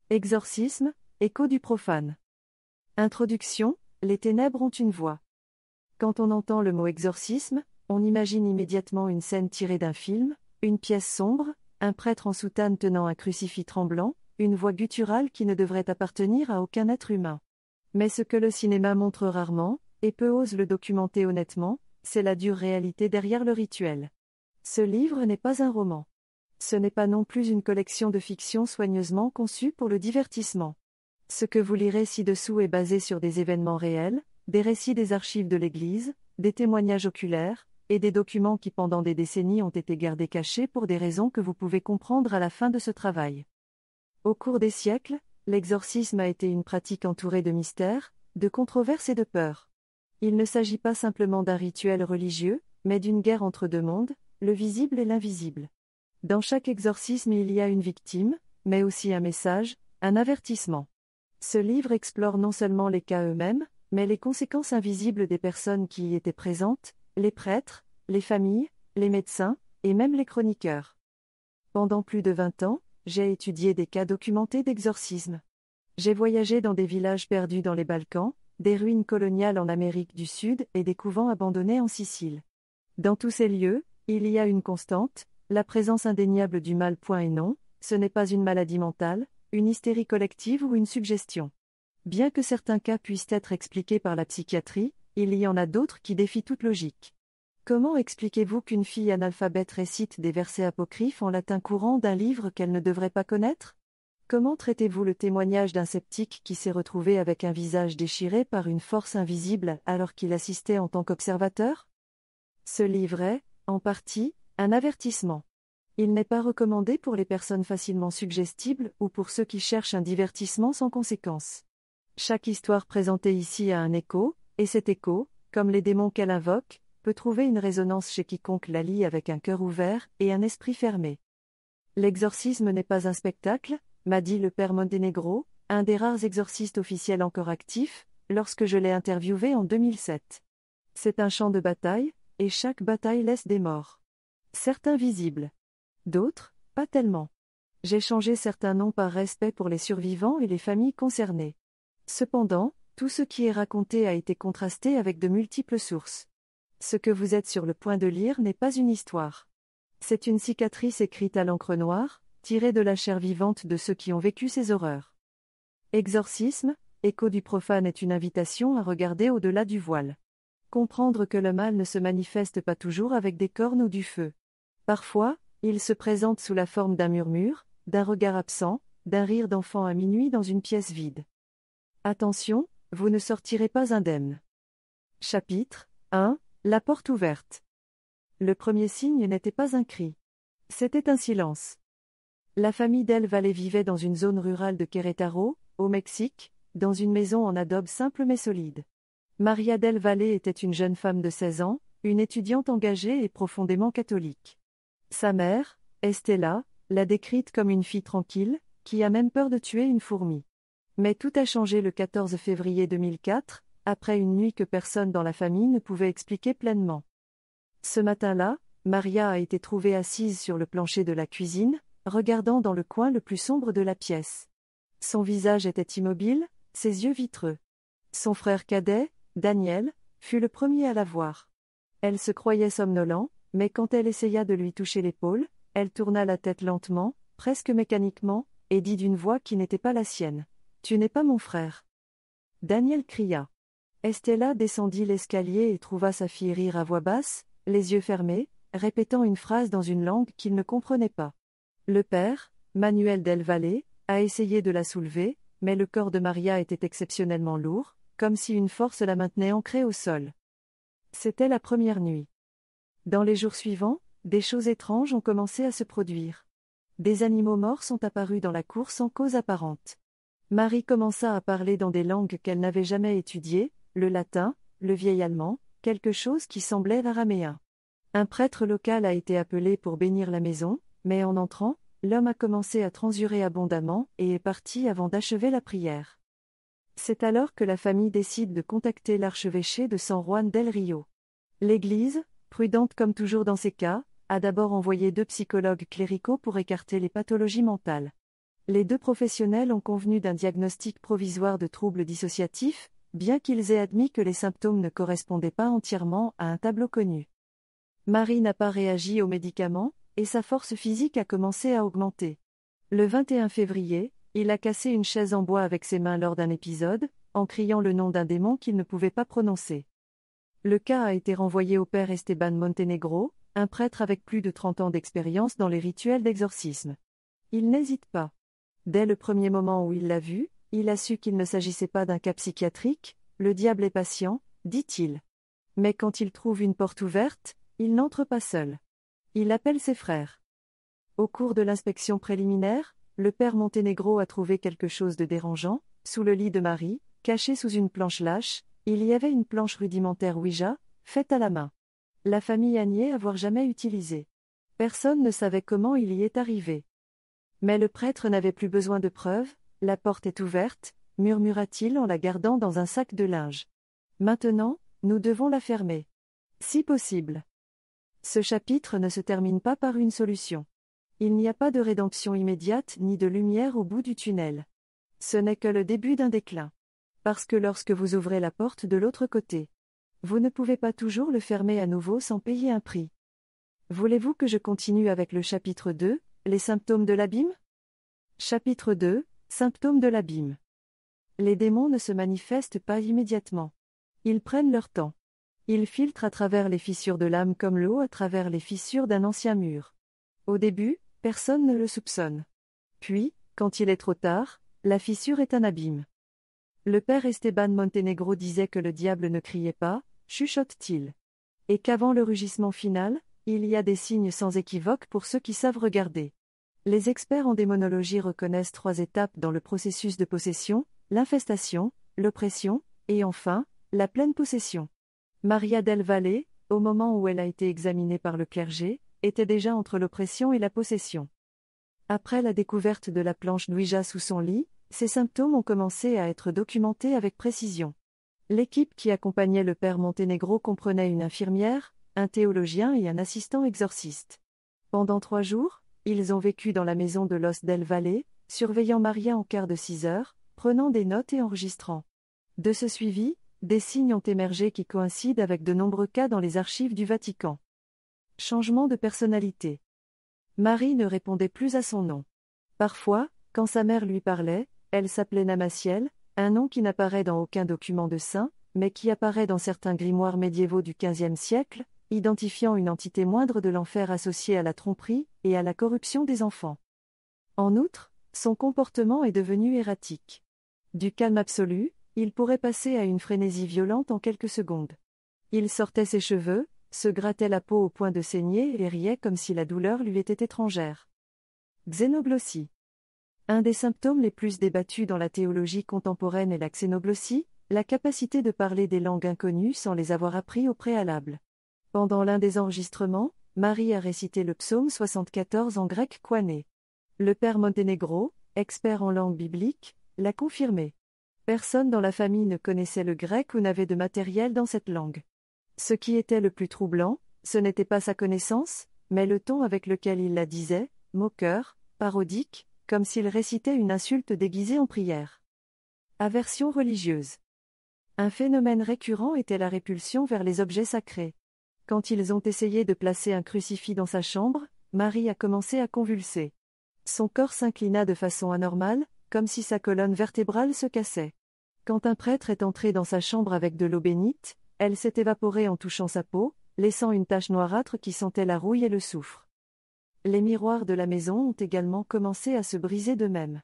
Exorcisme, écho du profane. Introduction, les ténèbres ont une voix. Quand on entend le mot exorcisme, on imagine immédiatement une scène tirée d'un film, une pièce sombre, un prêtre en soutane tenant un crucifix tremblant, une voix gutturale qui ne devrait appartenir à aucun être humain. Mais ce que le cinéma montre rarement, et peu ose le documenter honnêtement, c'est la dure réalité derrière le rituel. Ce livre n'est pas un roman. Ce n'est pas non plus une collection de fiction soigneusement conçue pour le divertissement. Ce que vous lirez ci-dessous est basé sur des événements réels, des récits des archives de l'Église, des témoignages oculaires, et des documents qui pendant des décennies ont été gardés cachés pour des raisons que vous pouvez comprendre à la fin de ce travail. Au cours des siècles, l'exorcisme a été une pratique entourée de mystères, de controverses et de peurs. Il ne s'agit pas simplement d'un rituel religieux, mais d'une guerre entre deux mondes, le visible et l'invisible. Dans chaque exorcisme il y a une victime, mais aussi un message, un avertissement. Ce livre explore non seulement les cas eux-mêmes, mais les conséquences invisibles des personnes qui y étaient présentes, les prêtres, les familles, les médecins, et même les chroniqueurs. Pendant plus de 20 ans, j'ai étudié des cas documentés d'exorcisme. J'ai voyagé dans des villages perdus dans les Balkans, des ruines coloniales en Amérique du Sud et des couvents abandonnés en Sicile. Dans tous ces lieux, il y a une constante, la présence indéniable du mal. Et non, ce n'est pas une maladie mentale, une hystérie collective ou une suggestion. Bien que certains cas puissent être expliqués par la psychiatrie, il y en a d'autres qui défient toute logique. Comment expliquez-vous qu'une fille analphabète récite des versets apocryphes en latin courant d'un livre qu'elle ne devrait pas connaître ? Comment traitez-vous le témoignage d'un sceptique qui s'est retrouvé avec un visage déchiré par une force invisible alors qu'il assistait en tant qu'observateur ? Ce livre est, en partie, un avertissement. Il n'est pas recommandé pour les personnes facilement suggestibles ou pour ceux qui cherchent un divertissement sans conséquence. Chaque histoire présentée ici a un écho, et cet écho, comme les démons qu'elle invoque, peut trouver une résonance chez quiconque la lit avec un cœur ouvert et un esprit fermé. L'exorcisme n'est pas un spectacle, m'a dit le père Montenegro, un des rares exorcistes officiels encore actifs, lorsque je l'ai interviewé en 2007. C'est un champ de bataille, et chaque bataille laisse des morts. Certains visibles. D'autres, pas tellement. J'ai changé certains noms par respect pour les survivants et les familles concernées. Cependant, tout ce qui est raconté a été contrasté avec de multiples sources. Ce que vous êtes sur le point de lire n'est pas une histoire. C'est une cicatrice écrite à l'encre noire, tirée de la chair vivante de ceux qui ont vécu ces horreurs. Exorcisme, écho du profane est une invitation à regarder au-delà du voile. Comprendre que le mal ne se manifeste pas toujours avec des cornes ou du feu. Parfois, il se présente sous la forme d'un murmure, d'un regard absent, d'un rire d'enfant à minuit dans une pièce vide. Attention, vous ne sortirez pas indemne. Chapitre 1. La porte ouverte. Le premier signe n'était pas un cri. C'était un silence. La famille Del Valle vivait dans une zone rurale de Querétaro, au Mexique, dans une maison en adobe simple mais solide. Maria Del Valle était une jeune femme de 16 ans, une étudiante engagée et profondément catholique. Sa mère, Estela, l'a décrite comme une fille tranquille, qui a même peur de tuer une fourmi. Mais tout a changé le 14 février 2004, après une nuit que personne dans la famille ne pouvait expliquer pleinement. Ce matin-là, Maria a été trouvée assise sur le plancher de la cuisine, regardant dans le coin le plus sombre de la pièce. Son visage était immobile, ses yeux vitreux. Son frère cadet, Daniel, fut le premier à la voir. Elle se croyait somnolent, mais quand elle essaya de lui toucher l'épaule, elle tourna la tête lentement, presque mécaniquement, et dit d'une voix qui n'était pas la sienne. « Tu n'es pas mon frère. » Daniel cria. Estella descendit l'escalier et trouva sa fille rire à voix basse, les yeux fermés, répétant une phrase dans une langue qu'il ne comprenait pas. Le père, Manuel Del Valle, a essayé de la soulever, mais le corps de Maria était exceptionnellement lourd, comme si une force la maintenait ancrée au sol. C'était la première nuit. Dans les jours suivants, des choses étranges ont commencé à se produire. Des animaux morts sont apparus dans la cour sans cause apparente. Marie commença à parler dans des langues qu'elle n'avait jamais étudiées, le latin, le vieil allemand, quelque chose qui semblait l'araméen. Un prêtre local a été appelé pour bénir la maison, mais en entrant, l'homme a commencé à transurer abondamment et est parti avant d'achever la prière. C'est alors que la famille décide de contacter l'archevêché de San Juan del Rio. L'Église, prudente comme toujours dans ces cas, a d'abord envoyé 2 psychologues cléricaux pour écarter les pathologies mentales. Les deux professionnels ont convenu d'un diagnostic provisoire de troubles dissociatifs, bien qu'ils aient admis que les symptômes ne correspondaient pas entièrement à un tableau connu. Marie n'a pas réagi aux médicaments, et sa force physique a commencé à augmenter. Le 21 février, il a cassé une chaise en bois avec ses mains lors d'un épisode, en criant le nom d'un démon qu'il ne pouvait pas prononcer. Le cas a été renvoyé au père Esteban Montenegro, un prêtre avec plus de 30 ans d'expérience dans les rituels d'exorcisme. Il n'hésite pas. Dès le premier moment où il l'a vu, il a su qu'il ne s'agissait pas d'un cas psychiatrique, le diable est patient, dit-il. Mais quand il trouve une porte ouverte, il n'entre pas seul. Il appelle ses frères. Au cours de l'inspection préliminaire, le père Montenegro a trouvé quelque chose de dérangeant. Sous le lit de Marie, caché sous une planche lâche, il y avait une planche rudimentaire Ouija, faite à la main. La famille a nié avoir jamais utilisé. Personne ne savait comment il y est arrivé. Mais le prêtre n'avait plus besoin de preuves. La porte est ouverte, murmura-t-il en la gardant dans un sac de linge. Maintenant, nous devons la fermer. Si possible. Ce chapitre ne se termine pas par une solution. Il n'y a pas de rédemption immédiate ni de lumière au bout du tunnel. Ce n'est que le début d'un déclin. Parce que lorsque vous ouvrez la porte de l'autre côté, vous ne pouvez pas toujours le fermer à nouveau sans payer un prix. Voulez-vous que je continue avec le chapitre 2, les symptômes de l'abîme ? Chapitre 2, symptômes de l'abîme. Les démons ne se manifestent pas immédiatement. Ils prennent leur temps. Ils filtrent à travers les fissures de l'âme comme l'eau à travers les fissures d'un ancien mur. Au début, personne ne le soupçonne. Puis, quand il est trop tard, la fissure est un abîme. Le père Esteban Montenegro disait que le diable ne criait pas, chuchote-t-il. Et qu'avant le rugissement final, il y a des signes sans équivoque pour ceux qui savent regarder. Les experts en démonologie reconnaissent 3 étapes dans le processus de possession: l'infestation, l'oppression, et enfin, la pleine possession. Maria del Valle, au moment où elle a été examinée par le clergé, était déjà entre l'oppression et la possession. Après la découverte de la planche d'Ouija sous son lit, ses symptômes ont commencé à être documentés avec précision. L'équipe qui accompagnait le père Montenegro comprenait une infirmière, un théologien et un assistant exorciste. Pendant 3 jours, ils ont vécu dans la maison de Los del Valle, surveillant Maria en quart de 6 heures, prenant des notes et enregistrant. De ce suivi, des signes ont émergé qui coïncident avec de nombreux cas dans les archives du Vatican. Changement de personnalité. Marie ne répondait plus à son nom. Parfois, quand sa mère lui parlait, elle s'appelait Namaciel, un nom qui n'apparaît dans aucun document de saint, mais qui apparaît dans certains grimoires médiévaux du XVe siècle, identifiant une entité moindre de l'enfer associée à la tromperie et à la corruption des enfants. En outre, son comportement est devenu erratique. Du calme absolu, il pourrait passer à une frénésie violente en quelques secondes. Il sortait ses cheveux, se grattait la peau au point de saigner et riait comme si la douleur lui était étrangère. Xénoglossie. Un des symptômes les plus débattus dans la théologie contemporaine est la xénoglossie, la capacité de parler des langues inconnues sans les avoir appris au préalable. Pendant l'un des enregistrements, Marie a récité le psaume 74 en grec koiné. Le père Montenegro, expert en langue biblique, l'a confirmé. Personne dans la famille ne connaissait le grec ou n'avait de matériel dans cette langue. Ce qui était le plus troublant, ce n'était pas sa connaissance, mais le ton avec lequel il la disait, moqueur, parodique, comme s'il récitait une insulte déguisée en prière. Aversion religieuse. Un phénomène récurrent était la répulsion vers les objets sacrés. Quand ils ont essayé de placer un crucifix dans sa chambre, Marie a commencé à convulser. Son corps s'inclina de façon anormale, comme si sa colonne vertébrale se cassait. Quand un prêtre est entré dans sa chambre avec de l'eau bénite, elle s'est évaporée en touchant sa peau, laissant une tache noirâtre qui sentait la rouille et le soufre. Les miroirs de la maison ont également commencé à se briser d'eux-mêmes.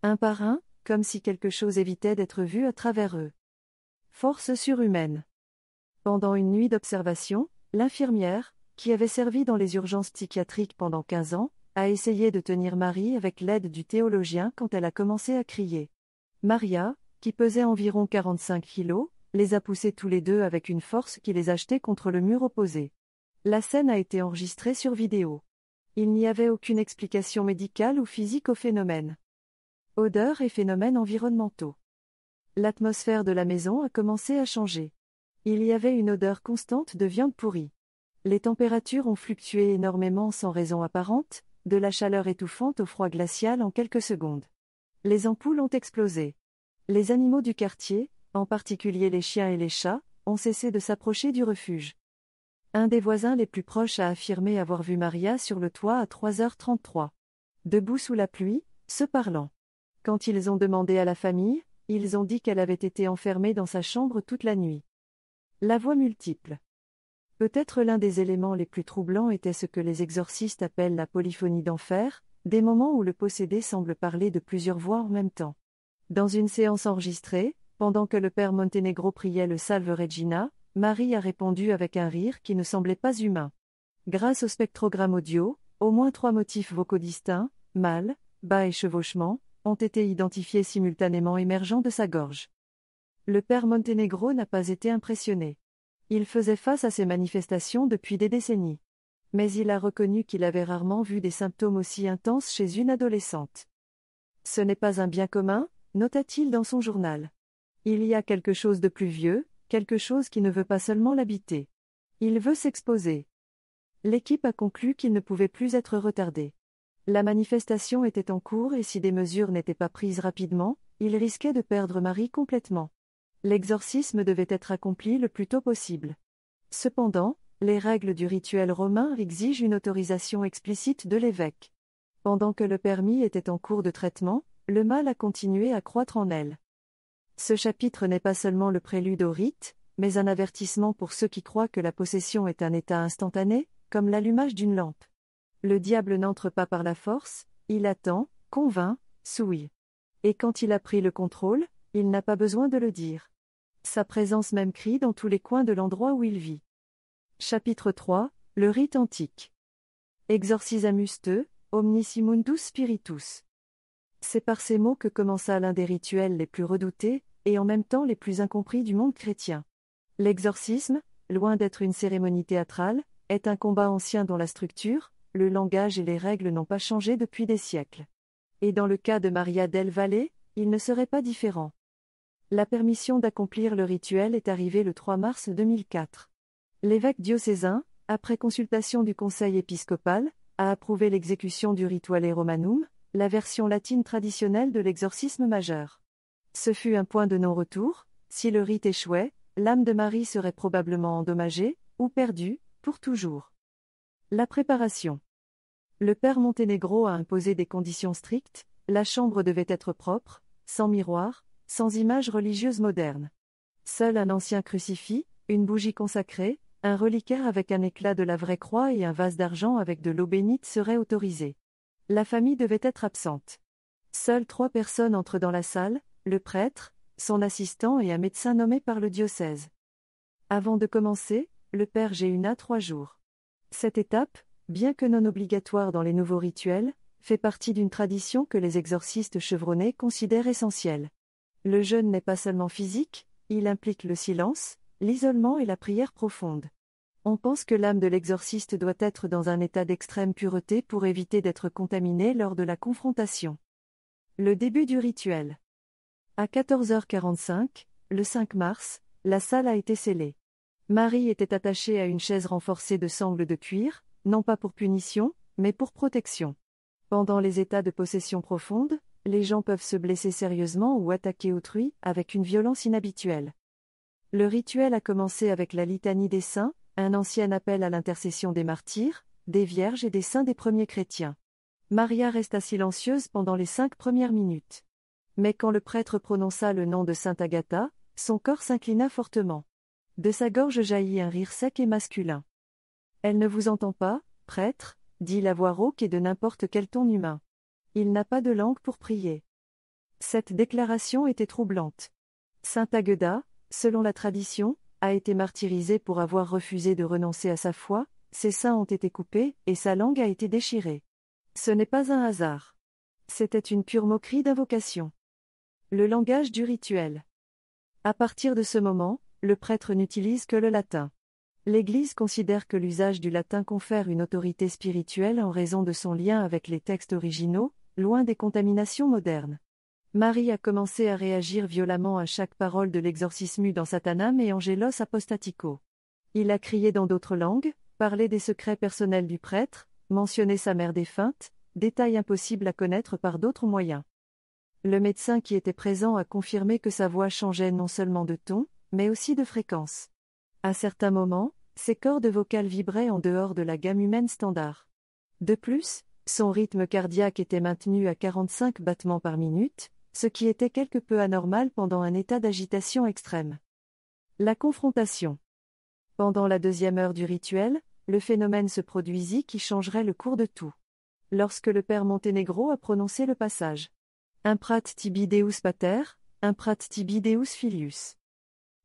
Un par un, comme si quelque chose évitait d'être vu à travers eux. Force surhumaine. Pendant une nuit d'observation, l'infirmière, qui avait servi dans les urgences psychiatriques pendant 15 ans, a essayé de tenir Marie avec l'aide du théologien quand elle a commencé à crier. Maria, qui pesait environ 45 kilos, les a poussés tous les deux avec une force qui les a jetés contre le mur opposé. La scène a été enregistrée sur vidéo. Il n'y avait aucune explication médicale ou physique au phénomène. Odeurs et phénomènes environnementaux. L'atmosphère de la maison a commencé à changer. Il y avait une odeur constante de viande pourrie. Les températures ont fluctué énormément sans raison apparente, de la chaleur étouffante au froid glacial en quelques secondes. Les ampoules ont explosé. Les animaux du quartier, en particulier les chiens et les chats, ont cessé de s'approcher du refuge. Un des voisins les plus proches a affirmé avoir vu Maria sur le toit à 3h33. Debout sous la pluie, se parlant. Quand ils ont demandé à la famille, ils ont dit qu'elle avait été enfermée dans sa chambre toute la nuit. La voix multiple. Peut-être l'un des éléments les plus troublants était ce que les exorcistes appellent la polyphonie d'enfer, des moments où le possédé semble parler de plusieurs voix en même temps. Dans une séance enregistrée, pendant que le père Montenegro priait le Salve Regina, Marie a répondu avec un rire qui ne semblait pas humain. Grâce au spectrogramme audio, au moins 3 motifs vocaux distincts, mâle, bas et chevauchement, ont été identifiés simultanément émergeant de sa gorge. Le père Montenegro n'a pas été impressionné. Il faisait face à ces manifestations depuis des décennies. Mais il a reconnu qu'il avait rarement vu des symptômes aussi intenses chez une adolescente. Ce n'est pas un bien commun, nota-t-il dans son journal. Il y a quelque chose de plus vieux, quelque chose qui ne veut pas seulement l'habiter. Il veut s'exposer. L'équipe a conclu qu'il ne pouvait plus être retardé. La manifestation était en cours et si des mesures n'étaient pas prises rapidement, il risquait de perdre Marie complètement. L'exorcisme devait être accompli le plus tôt possible. Cependant, les règles du rituel romain exigent une autorisation explicite de l'évêque. Pendant que le permis était en cours de traitement, le mal a continué à croître en elle. Ce chapitre n'est pas seulement le prélude au rite, mais un avertissement pour ceux qui croient que la possession est un état instantané, comme l'allumage d'une lampe. Le diable n'entre pas par la force, il attend, convainc, souille. Et quand il a pris le contrôle, il n'a pas besoin de le dire. Sa présence même crie dans tous les coins de l'endroit où il vit. Chapitre 3, le rite antique. Exorcisamus te, omnissimundus spiritus. C'est par ces mots que commença l'un des rituels les plus redoutés, et en même temps les plus incompris du monde chrétien. L'exorcisme, loin d'être une cérémonie théâtrale, est un combat ancien dont la structure, le langage et les règles n'ont pas changé depuis des siècles. Et dans le cas de Maria del Valle, il ne serait pas différent. La permission d'accomplir le rituel est arrivée le 3 mars 2004. L'évêque diocésain, après consultation du conseil épiscopal, a approuvé l'exécution du Rituale Romanum, la version latine traditionnelle de l'exorcisme majeur. Ce fut un point de non-retour, si le rite échouait, l'âme de Marie serait probablement endommagée, ou perdue, pour toujours. La préparation. Le père Montenegro a imposé des conditions strictes, la chambre devait être propre, sans miroir, sans images religieuses modernes. Seul un ancien crucifix, une bougie consacrée, un reliquaire avec un éclat de la vraie croix et un vase d'argent avec de l'eau bénite seraient autorisés. La famille devait être absente. Seules 3 personnes entrent dans la salle, le prêtre, son assistant et un médecin nommé par le diocèse. Avant de commencer, le père jeûna 3 jours. Cette étape, bien que non obligatoire dans les nouveaux rituels, fait partie d'une tradition que les exorcistes chevronnés considèrent essentielle. Le jeûne n'est pas seulement physique, il implique le silence, l'isolement et la prière profonde. On pense que l'âme de l'exorciste doit être dans un état d'extrême pureté pour éviter d'être contaminée lors de la confrontation. Le début du rituel. À 14h45, le 5 mars, la salle a été scellée. Marie était attachée à une chaise renforcée de sangles de cuir, non pas pour punition, mais pour protection. Pendant les états de possession profonde, les gens peuvent se blesser sérieusement ou attaquer autrui avec une violence inhabituelle. Le rituel a commencé avec la litanie des saints, un ancien appel à l'intercession des martyrs, des vierges et des saints des premiers chrétiens. Maria resta silencieuse pendant les 5 premières minutes. Mais quand le prêtre prononça le nom de Sainte Agatha, son corps s'inclina fortement. De sa gorge jaillit un rire sec et masculin. « Elle ne vous entend pas, prêtre ?» dit la voix rauque et de n'importe quel ton humain. Il n'a pas de langue pour prier. Cette déclaration était troublante. Sainte Agueda, selon la tradition, a été martyrisée pour avoir refusé de renoncer à sa foi, ses seins ont été coupés et sa langue a été déchirée. Ce n'est pas un hasard. C'était une pure moquerie d'invocation. Le langage du rituel. À partir de ce moment, le prêtre n'utilise que le latin. L'Église considère que l'usage du latin confère une autorité spirituelle en raison de son lien avec les textes originaux, loin des contaminations modernes. Marie a commencé à réagir violemment à chaque parole de l'exorcisme dans Satanam et Angelos apostatico. Il a crié dans d'autres langues, parlé des secrets personnels du prêtre, mentionner sa mère défunte, détail impossible à connaître par d'autres moyens. Le médecin qui était présent a confirmé que sa voix changeait non seulement de ton, mais aussi de fréquence. À certains moments, ses cordes vocales vibraient en dehors de la gamme humaine standard. De plus, son rythme cardiaque était maintenu à 45 battements par minute, ce qui était quelque peu anormal pendant un état d'agitation extrême. La confrontation. Pendant la deuxième heure du rituel, le phénomène se produisit qui changerait le cours de tout. Lorsque le père Montenegro a prononcé le passage Imprat tibi Deus pater, imprat tibi Deus filius.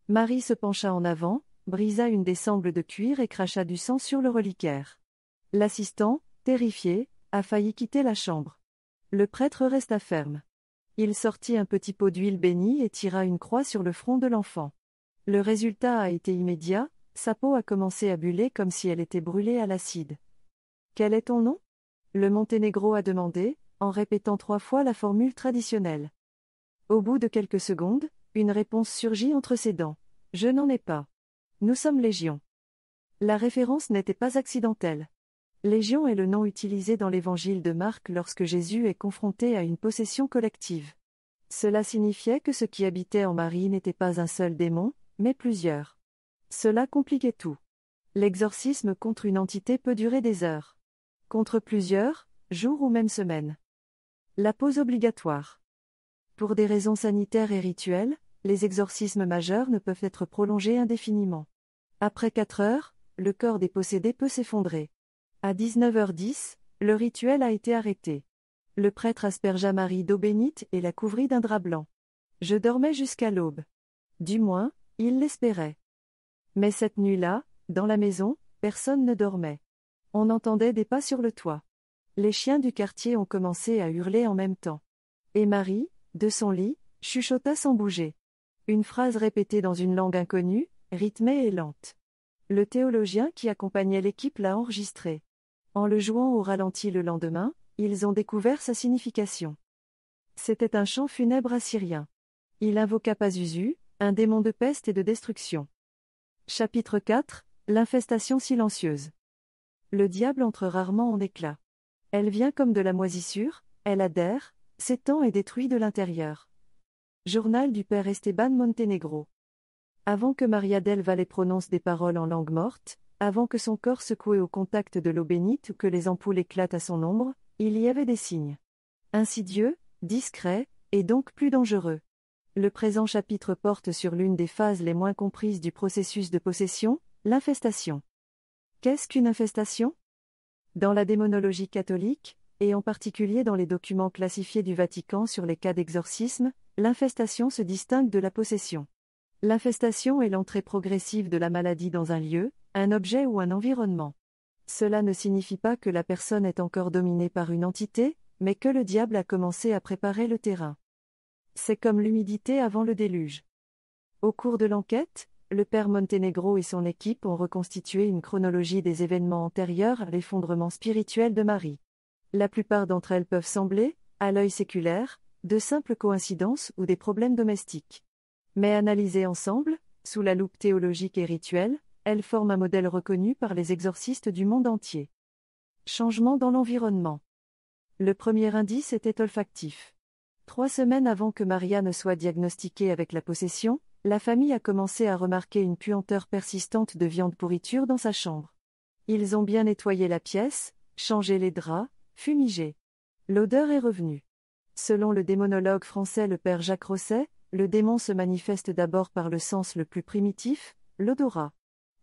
Marie se pencha en avant, brisa une des sangles de cuir et cracha du sang sur le reliquaire. L'assistant, terrifié, a failli quitter la chambre. Le prêtre resta ferme. Il sortit un petit pot d'huile bénie et tira une croix sur le front de l'enfant. Le résultat a été immédiat, sa peau a commencé à buller comme si elle était brûlée à l'acide. « Quel est ton nom » le Monténégro a demandé, en répétant 3 fois la formule traditionnelle. Au bout de quelques secondes, une réponse surgit entre ses dents. « Je n'en ai pas. Nous sommes Légion. » La référence n'était pas accidentelle. Légion est le nom utilisé dans l'évangile de Marc lorsque Jésus est confronté à une possession collective. Cela signifiait que ce qui habitait en Marie n'était pas un seul démon, mais plusieurs. Cela compliquait tout. L'exorcisme contre une entité peut durer des heures. Contre plusieurs, jours ou même semaines. La pause obligatoire. Pour des raisons sanitaires et rituelles, les exorcismes majeurs ne peuvent être prolongés indéfiniment. Après 4 heures, le corps des possédés peut s'effondrer. À 19h10, le rituel a été arrêté. Le prêtre aspergea Marie d'eau bénite et la couvrit d'un drap blanc. Je dormais jusqu'à l'aube. Du moins, il l'espérait. Mais cette nuit-là, dans la maison, personne ne dormait. On entendait des pas sur le toit. Les chiens du quartier ont commencé à hurler en même temps. Et Marie, de son lit, chuchota sans bouger. Une phrase répétée dans une langue inconnue, rythmée et lente. Le théologien qui accompagnait l'équipe l'a enregistré. En le jouant au ralenti le lendemain, ils ont découvert sa signification. C'était un chant funèbre assyrien. Il invoqua Pazuzu, un démon de peste et de destruction. Chapitre 4 – L'infestation silencieuse. Le diable entre rarement en éclats. Elle vient comme de la moisissure, elle adhère, s'étend et détruit de l'intérieur. Journal du père Esteban Montenegro. Avant que Maria del Valle prononce des paroles en langue morte, avant que son corps secoué au contact de l'eau bénite ou que les ampoules éclatent à son ombre, il y avait des signes. Insidieux, discrets, et donc plus dangereux. Le présent chapitre porte sur l'une des phases les moins comprises du processus de possession, l'infestation. Qu'est-ce qu'une infestation ? Dans la démonologie catholique, et en particulier dans les documents classifiés du Vatican sur les cas d'exorcisme, l'infestation se distingue de la possession. L'infestation est l'entrée progressive de la maladie dans un lieu, un objet ou un environnement. Cela ne signifie pas que la personne est encore dominée par une entité, mais que le diable a commencé à préparer le terrain. C'est comme l'humidité avant le déluge. Au cours de l'enquête, le père Montenegro et son équipe ont reconstitué une chronologie des événements antérieurs à l'effondrement spirituel de Marie. La plupart d'entre elles peuvent sembler, à l'œil séculaire, de simples coïncidences ou des problèmes domestiques. Mais analysées ensemble, sous la loupe théologique et rituelle, elles forment un modèle reconnu par les exorcistes du monde entier. Changement dans l'environnement. Le premier indice était olfactif. 3 semaines avant que Maria ne soit diagnostiquée avec la possession, la famille a commencé à remarquer une puanteur persistante de viande pourriture dans sa chambre. Ils ont bien nettoyé la pièce, changé les draps, fumigé. L'odeur est revenue. Selon le démonologue français le père Jacques Rosset, le démon se manifeste d'abord par le sens le plus primitif, l'odorat.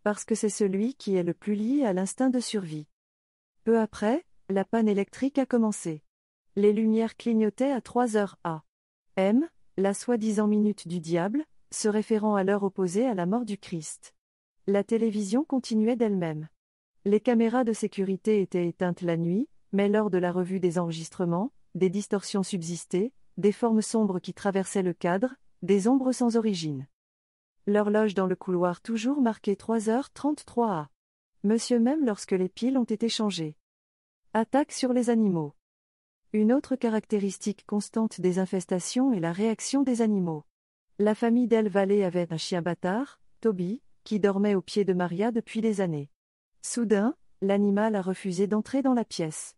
Parce que c'est celui qui est le plus lié à l'instinct de survie. Peu après, la panne électrique a commencé. Les lumières clignotaient à 3h a.m., la soi-disant minute du diable, se référant à l'heure opposée à la mort du Christ. La télévision continuait d'elle-même. Les caméras de sécurité étaient éteintes la nuit, mais lors de la revue des enregistrements, des distorsions subsistaient, des formes sombres qui traversaient le cadre, des ombres sans origine. L'horloge dans le couloir toujours marquait 3h33 a. Monsieur même lorsque les piles ont été changées. Attaque sur les animaux. Une autre caractéristique constante des infestations est la réaction des animaux. La famille Del Valle avait un chien bâtard, Toby, qui dormait aux pieds de Maria depuis des années. Soudain, l'animal a refusé d'entrer dans la pièce.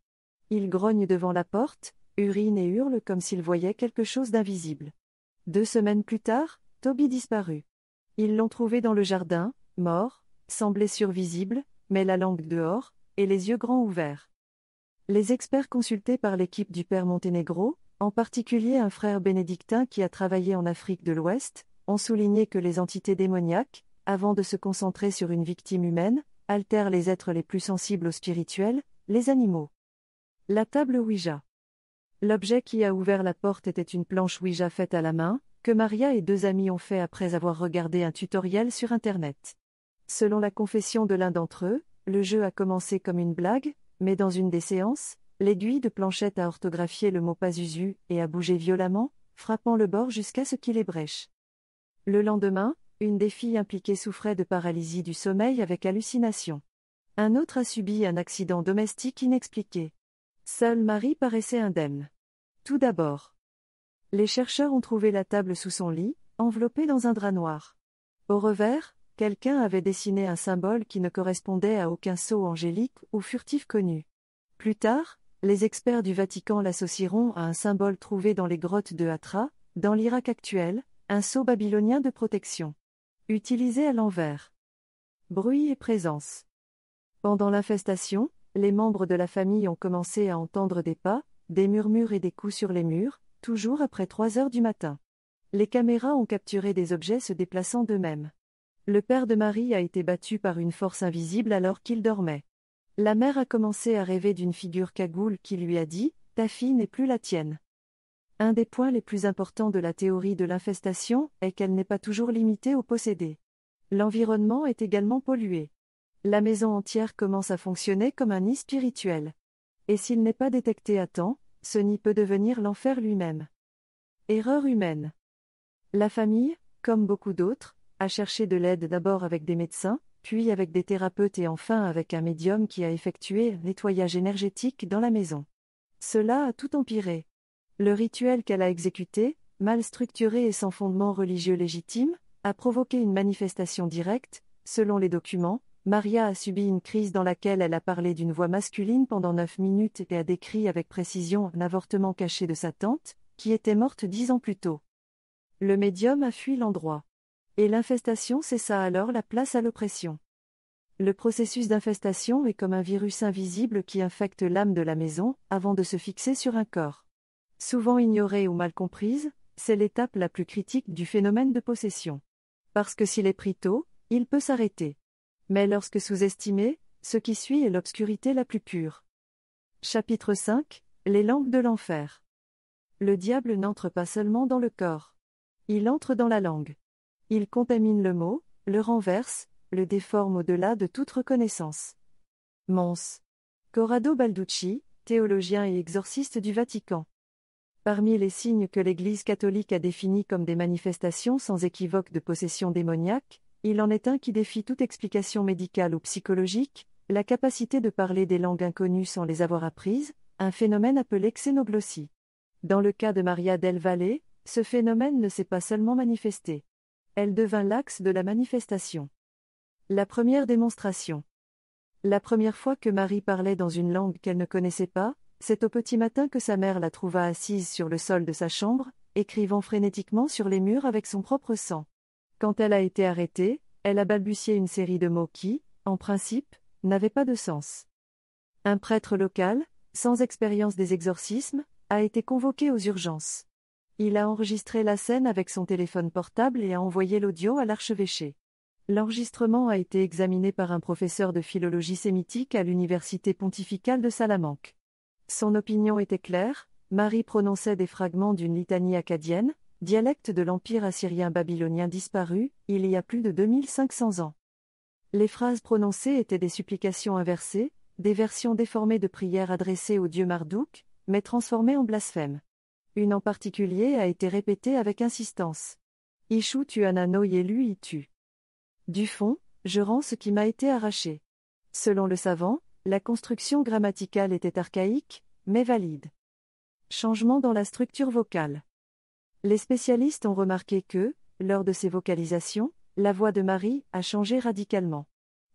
Il grogne devant la porte, urine et hurle comme s'il voyait quelque chose d'invisible. 2 semaines plus tard, Toby disparut. Ils l'ont trouvé dans le jardin, mort, sans blessure visible, mais la langue dehors, et les yeux grands ouverts. Les experts consultés par l'équipe du père Montenegro, en particulier un frère bénédictin qui a travaillé en Afrique de l'Ouest, ont souligné que les entités démoniaques, avant de se concentrer sur une victime humaine, altèrent les êtres les plus sensibles au spirituel, les animaux. La table Ouija. L'objet qui a ouvert la porte était une planche Ouija faite à la main, que Maria et 2 amis ont fait après avoir regardé un tutoriel sur Internet. Selon la confession de l'un d'entre eux, le jeu a commencé comme une blague, mais dans une des séances, l'aiguille de planchette a orthographié le mot Pazuzu et a bougé violemment, frappant le bord jusqu'à ce qu'il ébrèche. Le lendemain, une des filles impliquées souffrait de paralysie du sommeil avec hallucination. Un autre a subi un accident domestique inexpliqué. Seule Marie paraissait indemne. Tout d'abord, les chercheurs ont trouvé la table sous son lit, enveloppée dans un drap noir. Au revers, quelqu'un avait dessiné un symbole qui ne correspondait à aucun sceau angélique ou furtif connu. Plus tard, les experts du Vatican l'associeront à un symbole trouvé dans les grottes de Hatra, dans l'Irak actuel, un sceau babylonien de protection. Utilisé à l'envers. Bruit et présence. Pendant l'infestation, les membres de la famille ont commencé à entendre des pas, des murmures et des coups sur les murs, toujours après 3 heures du matin. Les caméras ont capturé des objets se déplaçant d'eux-mêmes. Le père de Marie a été battu par une force invisible alors qu'il dormait. La mère a commencé à rêver d'une figure cagoule qui lui a dit « Ta fille n'est plus la tienne ». Un des points les plus importants de la théorie de l'infestation est qu'elle n'est pas toujours limitée aux possédés. L'environnement est également pollué. La maison entière commence à fonctionner comme un nid spirituel. Et s'il n'est pas détecté à temps, ce nid peut devenir l'enfer lui-même. Erreur humaine. La famille, comme beaucoup d'autres, a cherché de l'aide d'abord avec des médecins, puis avec des thérapeutes et enfin avec un médium qui a effectué un nettoyage énergétique dans la maison. Cela a tout empiré. Le rituel qu'elle a exécuté, mal structuré et sans fondement religieux légitime, a provoqué une manifestation directe. Selon les documents, Maria a subi une crise dans laquelle elle a parlé d'une voix masculine pendant 9 minutes et a décrit avec précision un avortement caché de sa tante, qui était morte 10 ans plus tôt. Le médium a fui l'endroit. Et l'infestation cessa alors la place à l'oppression. Le processus d'infestation est comme un virus invisible qui infecte l'âme de la maison, avant de se fixer sur un corps. Souvent ignorée ou mal comprise, c'est l'étape la plus critique du phénomène de possession. Parce que s'il est pris tôt, il peut s'arrêter. Mais lorsque sous-estimé, ce qui suit est l'obscurité la plus pure. Chapitre 5 – Les langues de l'enfer. Le diable n'entre pas seulement dans le corps. Il entre dans la langue. Il contamine le mot, le renverse, le déforme au-delà de toute reconnaissance. Mons. Corrado Balducci, théologien et exorciste du Vatican. Parmi les signes que l'Église catholique a définis comme des manifestations sans équivoque de possession démoniaque, il en est un qui défie toute explication médicale ou psychologique, la capacité de parler des langues inconnues sans les avoir apprises, un phénomène appelé xénoglossie. Dans le cas de Maria del Valle, ce phénomène ne s'est pas seulement manifesté. Elle devint l'axe de la manifestation. La première démonstration. La première fois que Marie parlait dans une langue qu'elle ne connaissait pas, c'est au petit matin que sa mère la trouva assise sur le sol de sa chambre, écrivant frénétiquement sur les murs avec son propre sang. Quand elle a été arrêtée, elle a balbutié une série de mots qui, en principe, n'avaient pas de sens. Un prêtre local, sans expérience des exorcismes, a été convoqué aux urgences. Il a enregistré la scène avec son téléphone portable et a envoyé l'audio à l'archevêché. L'enregistrement a été examiné par un professeur de philologie sémitique à l'université pontificale de Salamanque. Son opinion était claire, Marie prononçait des fragments d'une litanie akkadienne, dialecte de l'empire assyrien babylonien disparu, il y a plus de 2500 ans. Les phrases prononcées étaient des supplications inversées, des versions déformées de prières adressées au dieu Marduk, mais transformées en blasphème. Une en particulier a été répétée avec insistance. Ishu tu anano yelu itu. Du fond, je rends ce qui m'a été arraché. Selon le savant, la construction grammaticale était archaïque, mais valide. Changement dans la structure vocale. Les spécialistes ont remarqué que, lors de ces vocalisations, la voix de Marie a changé radicalement.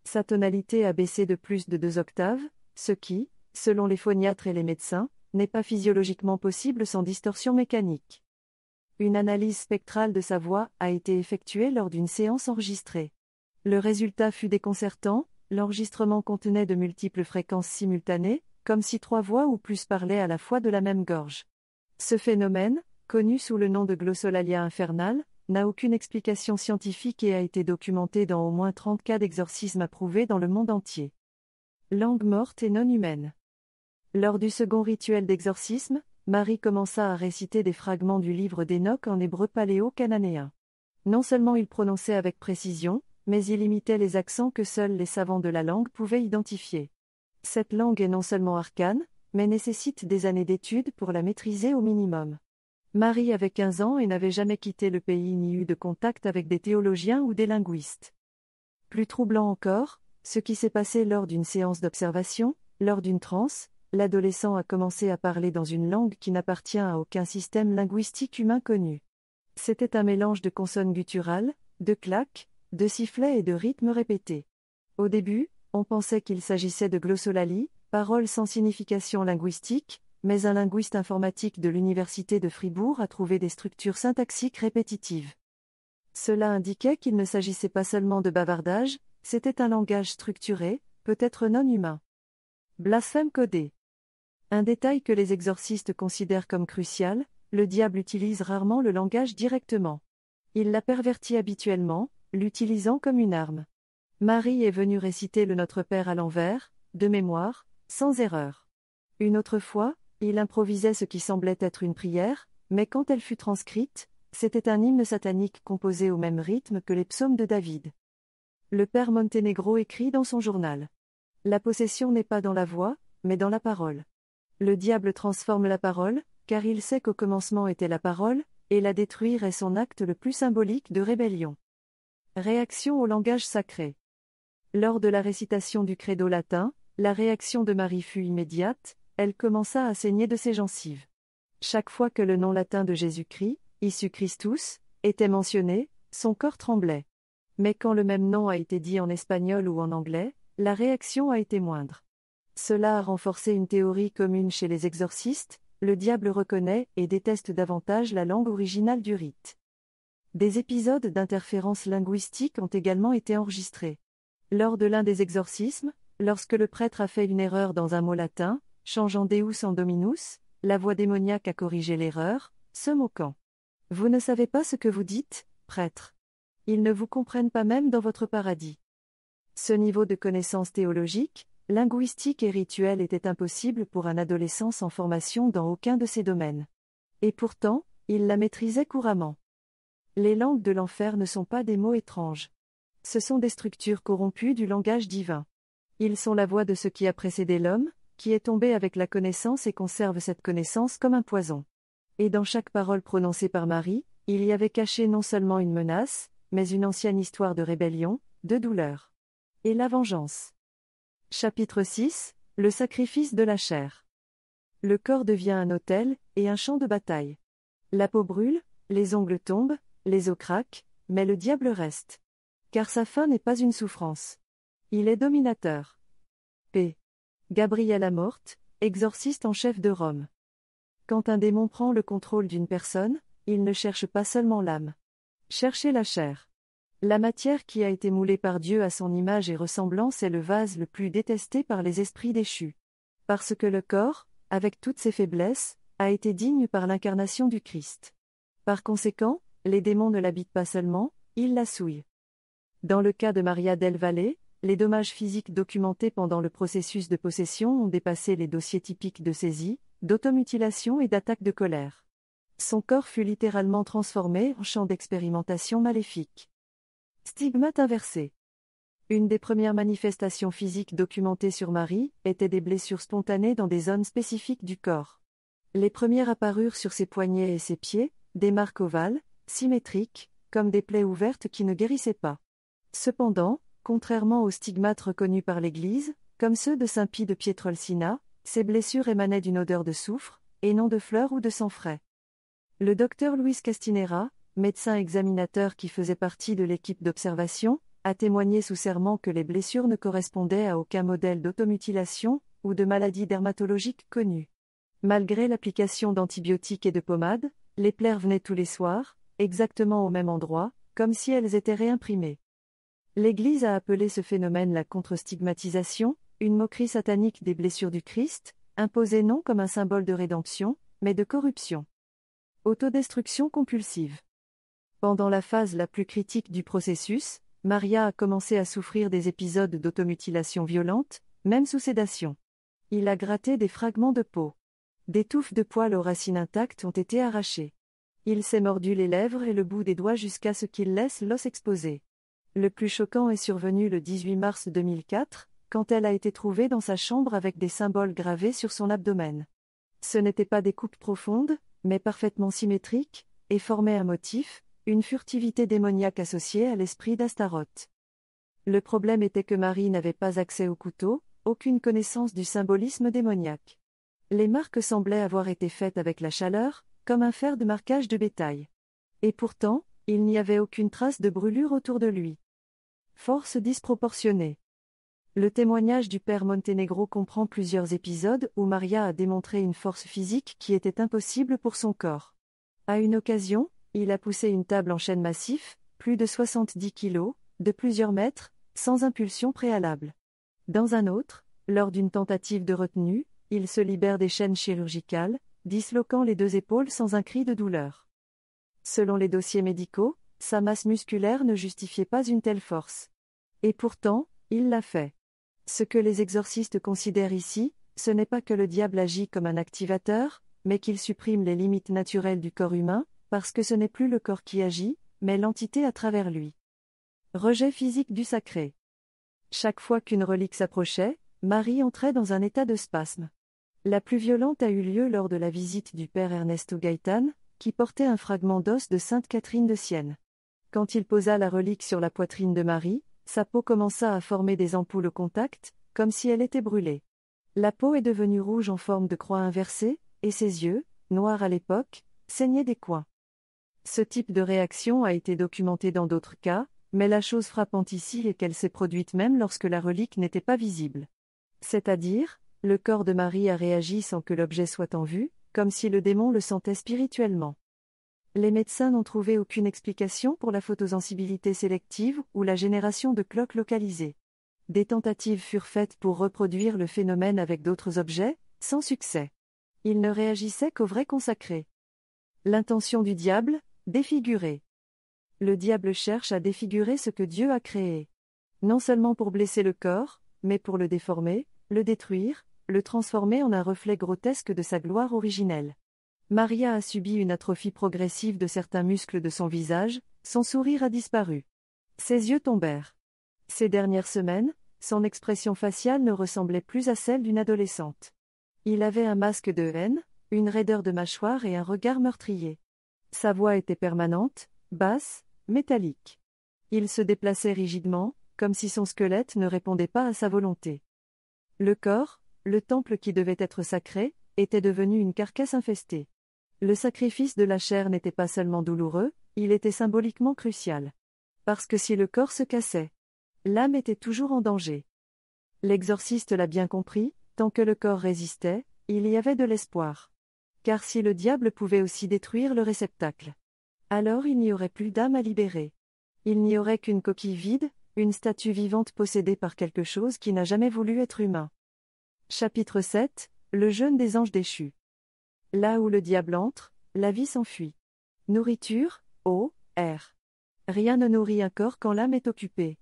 Sa tonalité a baissé de plus de 2 octaves, ce qui, selon les phoniatres et les médecins, n'est pas physiologiquement possible sans distorsion mécanique. Une analyse spectrale de sa voix a été effectuée lors d'une séance enregistrée. Le résultat fut déconcertant, l'enregistrement contenait de multiples fréquences simultanées, comme si 3 voix ou plus parlaient à la fois de la même gorge. Ce phénomène, connu sous le nom de glossolalia infernale, n'a aucune explication scientifique et a été documenté dans au moins 30 cas d'exorcisme approuvés dans le monde entier. Langue morte et non humaine. Lors du second rituel d'exorcisme, Marie commença à réciter des fragments du livre d'Hénoch en hébreu paléo-cananéen. Non seulement il prononçait avec précision, mais il imitait les accents que seuls les savants de la langue pouvaient identifier. Cette langue est non seulement arcane, mais nécessite des années d'études pour la maîtriser au minimum. Marie avait 15 ans et n'avait jamais quitté le pays ni eu de contact avec des théologiens ou des linguistes. Plus troublant encore, ce qui s'est passé lors d'une séance d'observation, lors d'une transe, l'adolescent a commencé à parler dans une langue qui n'appartient à aucun système linguistique humain connu. C'était un mélange de consonnes gutturales, de claques, de sifflets et de rythmes répétés. Au début, on pensait qu'il s'agissait de glossolalie, paroles sans signification linguistique, mais un linguiste informatique de l'université de Fribourg a trouvé des structures syntaxiques répétitives. Cela indiquait qu'il ne s'agissait pas seulement de bavardage, c'était un langage structuré, peut-être non humain. Blasphème codé. Un détail que les exorcistes considèrent comme crucial, le diable utilise rarement le langage directement. Il l'a perverti habituellement, l'utilisant comme une arme. Marie est venue réciter le Notre Père à l'envers, de mémoire, sans erreur. Une autre fois, il improvisait ce qui semblait être une prière, mais quand elle fut transcrite, c'était un hymne satanique composé au même rythme que les psaumes de David. Le père Montenegro écrit dans son journal. La possession n'est pas dans la voix, mais dans la parole. Le diable transforme la parole, car il sait qu'au commencement était la parole, et la détruire est son acte le plus symbolique de rébellion. Réaction au langage sacré. Lors de la récitation du credo latin, la réaction de Marie fut immédiate, elle commença à saigner de ses gencives. Chaque fois que le nom latin de Jésus-Christ, Iessus Christus, était mentionné, son corps tremblait. Mais quand le même nom a été dit en espagnol ou en anglais, la réaction a été moindre. Cela a renforcé une théorie commune chez les exorcistes, le diable reconnaît et déteste davantage la langue originale du rite. Des épisodes d'interférence linguistique ont également été enregistrés. Lors de l'un des exorcismes, lorsque le prêtre a fait une erreur dans un mot latin, changeant Deus en Dominus, la voix démoniaque a corrigé l'erreur, se moquant. « Vous ne savez pas ce que vous dites, prêtre. Ils ne vous comprennent pas même dans votre paradis. » Ce niveau de connaissance théologique, linguistique et rituelle était impossible pour un adolescent sans formation dans aucun de ces domaines. Et pourtant, il la maîtrisait couramment. Les langues de l'enfer ne sont pas des mots étranges. Ce sont des structures corrompues du langage divin. Ils sont la voix de ce qui a précédé l'homme, qui est tombé avec la connaissance et conserve cette connaissance comme un poison. Et dans chaque parole prononcée par Marie, il y avait caché non seulement une menace, mais une ancienne histoire de rébellion, de douleur. Et la vengeance. Chapitre 6, le sacrifice de la chair. Le corps devient un autel, et un champ de bataille. La peau brûle, les ongles tombent, les os craquent, mais le diable reste. Car sa fin n'est pas une souffrance. Il est dominateur. P. Gabriel Amorth, exorciste en chef de Rome. Quand un démon prend le contrôle d'une personne, il ne cherche pas seulement l'âme. Cherchez la chair. La matière qui a été moulée par Dieu à son image et ressemblance est le vase le plus détesté par les esprits déchus. Parce que le corps, avec toutes ses faiblesses, a été digne par l'incarnation du Christ. Par conséquent, les démons ne l'habitent pas seulement, ils la souillent. Dans le cas de Maria del Valle, les dommages physiques documentés pendant le processus de possession ont dépassé les dossiers typiques de saisie, d'automutilation et d'attaque de colère. Son corps fut littéralement transformé en champ d'expérimentation maléfique. Stigmate inversé. Une des premières manifestations physiques documentées sur Marie était des blessures spontanées dans des zones spécifiques du corps. Les premières apparurent sur ses poignets et ses pieds, des marques ovales, symétriques, comme des plaies ouvertes qui ne guérissaient pas. Cependant, contrairement aux stigmates reconnus par l'Église, comme ceux de saint Pie de Pietrelcina, ces blessures émanaient d'une odeur de soufre, et non de fleurs ou de sang frais. Le docteur Luis Castinera, médecin examinateur qui faisait partie de l'équipe d'observation, a témoigné sous serment que les blessures ne correspondaient à aucun modèle d'automutilation ou de maladie dermatologique connue. Malgré l'application d'antibiotiques et de pommades, les plaies venaient tous les soirs, exactement au même endroit, comme si elles étaient réimprimées. L'Église a appelé ce phénomène la contre-stigmatisation, une moquerie satanique des blessures du Christ, imposée non comme un symbole de rédemption, mais de corruption. Autodestruction compulsive. Pendant la phase la plus critique du processus, Maria a commencé à souffrir des épisodes d'automutilation violente, même sous sédation. Il a gratté des fragments de peau. Des touffes de poils aux racines intactes ont été arrachées. Il s'est mordu les lèvres et le bout des doigts jusqu'à ce qu'il laisse l'os exposé. Le plus choquant est survenu le 18 mars 2004, quand elle a été trouvée dans sa chambre avec des symboles gravés sur son abdomen. Ce n'étaient pas des coupes profondes, mais parfaitement symétriques, et formaient un motif, une furtivité démoniaque associée à l'esprit d'Astaroth. Le problème était que Marie n'avait pas accès au couteau, aucune connaissance du symbolisme démoniaque. Les marques semblaient avoir été faites avec la chaleur, comme un fer de marquage de bétail. Et pourtant, il n'y avait aucune trace de brûlure autour de lui. Force disproportionnée. Le témoignage du père Montenegro comprend plusieurs épisodes où Maria a démontré une force physique qui était impossible pour son corps. À une occasion, il a poussé une table en chêne massif, plus de 70 kilos, de plusieurs mètres, sans impulsion préalable. Dans un autre, lors d'une tentative de retenue, il se libère des chaînes chirurgicales, disloquant les deux épaules sans un cri de douleur. Selon les dossiers médicaux, sa masse musculaire ne justifiait pas une telle force. Et pourtant, il l'a fait. Ce que les exorcistes considèrent ici, ce n'est pas que le diable agit comme un activateur, mais qu'il supprime les limites naturelles du corps humain, parce que ce n'est plus le corps qui agit, mais l'entité à travers lui. Rejet physique du sacré. Chaque fois qu'une relique s'approchait, Marie entrait dans un état de spasme. La plus violente a eu lieu lors de la visite du père Ernesto Gaitán, qui portait un fragment d'os de Sainte Catherine de Sienne. Quand il posa la relique sur la poitrine de Marie, sa peau commença à former des ampoules au contact, comme si elle était brûlée. La peau est devenue rouge en forme de croix inversée, et ses yeux, noirs à l'époque, saignaient des coins. Ce type de réaction a été documenté dans d'autres cas, mais la chose frappante ici est qu'elle s'est produite même lorsque la relique n'était pas visible. C'est-à-dire, le corps de Marie a réagi sans que l'objet soit en vue, comme si le démon le sentait spirituellement. Les médecins n'ont trouvé aucune explication pour la photosensibilité sélective ou la génération de cloques localisées. Des tentatives furent faites pour reproduire le phénomène avec d'autres objets, sans succès. Ils ne réagissaient qu'aux vrais consacrés. L'intention du diable, défigurer. Le diable cherche à défigurer ce que Dieu a créé. Non seulement pour blesser le corps, mais pour le déformer, le détruire, le transformer en un reflet grotesque de sa gloire originelle. Maria a subi une atrophie progressive de certains muscles de son visage, son sourire a disparu. Ses yeux tombèrent. Ces dernières semaines, son expression faciale ne ressemblait plus à celle d'une adolescente. Il avait un masque de haine, une raideur de mâchoire et un regard meurtrier. Sa voix était permanente, basse, métallique. Il se déplaçait rigidement, comme si son squelette ne répondait pas à sa volonté. Le corps, le temple qui devait être sacré, était devenu une carcasse infestée. Le sacrifice de la chair n'était pas seulement douloureux, il était symboliquement crucial. Parce que si le corps se cassait, l'âme était toujours en danger. L'exorciste l'a bien compris, tant que le corps résistait, il y avait de l'espoir. Car si le diable pouvait aussi détruire le réceptacle, alors il n'y aurait plus d'âme à libérer. Il n'y aurait qu'une coquille vide, une statue vivante possédée par quelque chose qui n'a jamais voulu être humain. Chapitre 7, le jeûne des anges déchus. Là où le diable entre, la vie s'enfuit. Nourriture, eau, air. Rien ne nourrit un corps quand l'âme est occupée.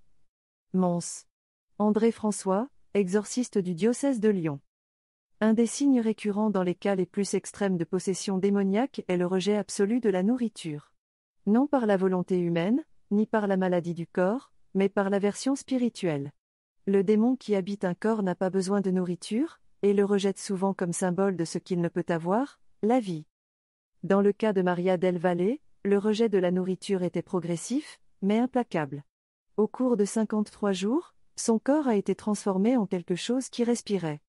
Mons. André François, exorciste du diocèse de Lyon. Un des signes récurrents dans les cas les plus extrêmes de possession démoniaque est le rejet absolu de la nourriture. Non par la volonté humaine, ni par la maladie du corps, mais par l'aversion spirituelle. Le démon qui habite un corps n'a pas besoin de nourriture, et le rejette souvent comme symbole de ce qu'il ne peut avoir, la vie. Dans le cas de Maria del Valle, le rejet de la nourriture était progressif, mais implacable. Au cours de 53 jours, son corps a été transformé en quelque chose qui respirait.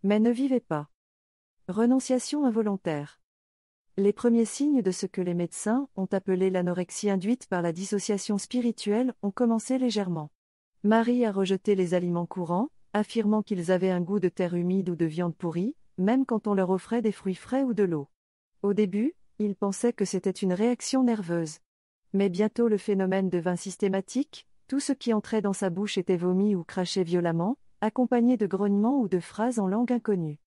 Mais ne vivait pas. Renonciation involontaire. Les premiers signes de ce que les médecins ont appelé l'anorexie induite par la dissociation spirituelle ont commencé légèrement. Marie a rejeté les aliments courants, affirmant qu'ils avaient un goût de terre humide ou de viande pourrie, même quand on leur offrait des fruits frais ou de l'eau. Au début, il pensait que c'était une réaction nerveuse. Mais bientôt le phénomène devint systématique, tout ce qui entrait dans sa bouche était vomi ou craché violemment, accompagné de grognements ou de phrases en langue inconnue.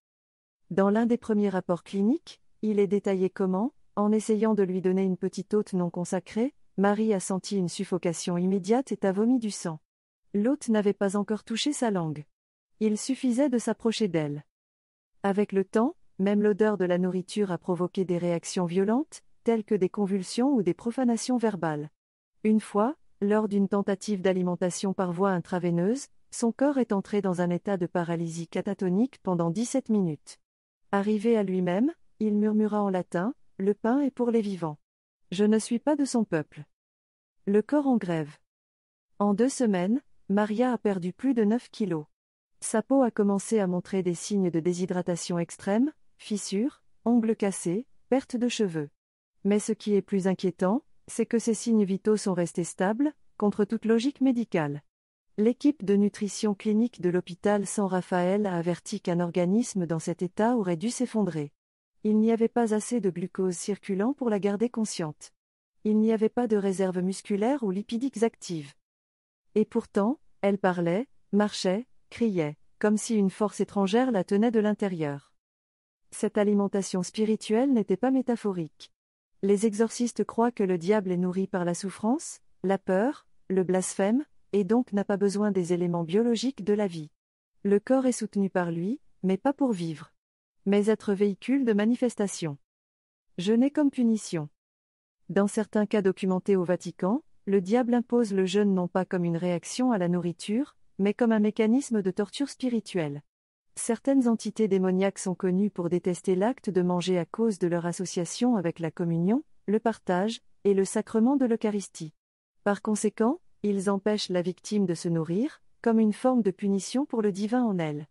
Dans l'un des premiers rapports cliniques, il est détaillé comment, en essayant de lui donner une petite hôte non consacrée, Marie a senti une suffocation immédiate et a vomi du sang. L'hôte n'avait pas encore touché sa langue. Il suffisait de s'approcher d'elle. Avec le temps, même l'odeur de la nourriture a provoqué des réactions violentes, telles que des convulsions ou des profanations verbales. Une fois, lors d'une tentative d'alimentation par voie intraveineuse, son corps est entré dans un état de paralysie catatonique pendant 17 minutes. Arrivé à lui-même, il murmura en latin, « Le pain est pour les vivants. Je ne suis pas de son peuple. » Le corps en grève. En 2 semaines, Maria a perdu plus de 9 kilos. Sa peau a commencé à montrer des signes de déshydratation extrême, fissures, ongles cassés, perte de cheveux. Mais ce qui est plus inquiétant, c'est que ces signes vitaux sont restés stables, contre toute logique médicale. L'équipe de nutrition clinique de l'hôpital San Rafael a averti qu'un organisme dans cet état aurait dû s'effondrer. Il n'y avait pas assez de glucose circulant pour la garder consciente. Il n'y avait pas de réserve musculaire ou lipidiques actives. Et pourtant, elle parlait, marchait, criait, comme si une force étrangère la tenait de l'intérieur. Cette alimentation spirituelle n'était pas métaphorique. Les exorcistes croient que le diable est nourri par la souffrance, la peur, le blasphème, et donc n'a pas besoin des éléments biologiques de la vie. Le corps est soutenu par lui, mais pas pour vivre. Mais être véhicule de manifestation. Jeûner comme punition. Dans certains cas documentés au Vatican, le diable impose le jeûne non pas comme une réaction à la nourriture, mais comme un mécanisme de torture spirituelle. Certaines entités démoniaques sont connues pour détester l'acte de manger à cause de leur association avec la communion, le partage, et le sacrement de l'Eucharistie. Par conséquent, ils empêchent la victime de se nourrir, comme une forme de punition pour le divin en elle.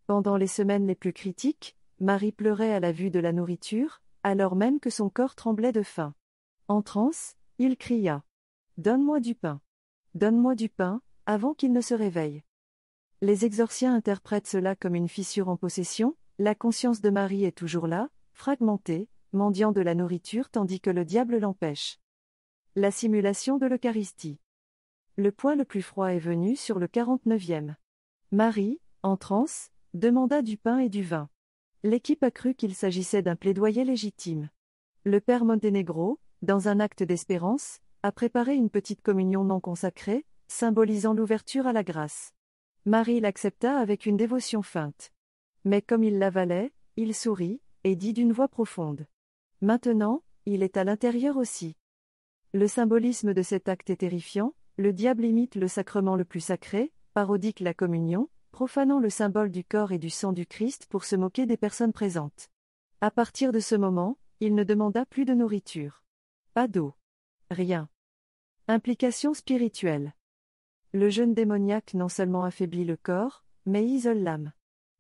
Pendant les semaines les plus critiques, Marie pleurait à la vue de la nourriture, alors même que son corps tremblait de faim. En transe, il cria « Donne-moi du pain. Donne-moi du pain », avant qu'il ne se réveille. Les exorciens interprètent cela comme une fissure en possession, la conscience de Marie est toujours là, fragmentée, mendiant de la nourriture tandis que le diable l'empêche. La simulation de l'Eucharistie. Le point le plus froid est venu sur le 49e. Marie, en transe, demanda du pain et du vin. L'équipe a cru qu'il s'agissait d'un plaidoyer légitime. Le père Montenegro, dans un acte d'espérance, a préparé une petite communion non consacrée, symbolisant l'ouverture à la grâce. Marie l'accepta avec une dévotion feinte. Mais comme il l'avalait, il sourit, et dit d'une voix profonde. Maintenant, il est à l'intérieur aussi. Le symbolisme de cet acte est terrifiant, le diable imite le sacrement le plus sacré, parodique la communion, profanant le symbole du corps et du sang du Christ pour se moquer des personnes présentes. À partir de ce moment, il ne demanda plus de nourriture. Pas d'eau. Rien. Implication spirituelle. Le jeûne démoniaque non seulement affaiblit le corps, mais isole l'âme.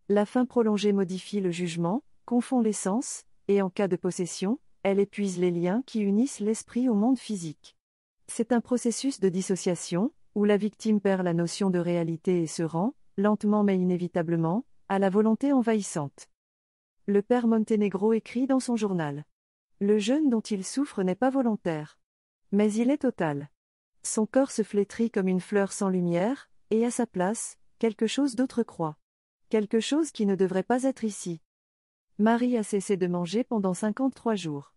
La faim prolongée modifie le jugement, confond les sens, et en cas de possession, elle épuise les liens qui unissent l'esprit au monde physique. C'est un processus de dissociation, où la victime perd la notion de réalité et se rend, lentement mais inévitablement, à la volonté envahissante. Le père Montenegro écrit dans son journal. Le jeûne dont il souffre n'est pas volontaire. Mais il est total. Son corps se flétrit comme une fleur sans lumière, et à sa place, quelque chose d'autre croît. Quelque chose qui ne devrait pas être ici. Marie a cessé de manger pendant 53 jours.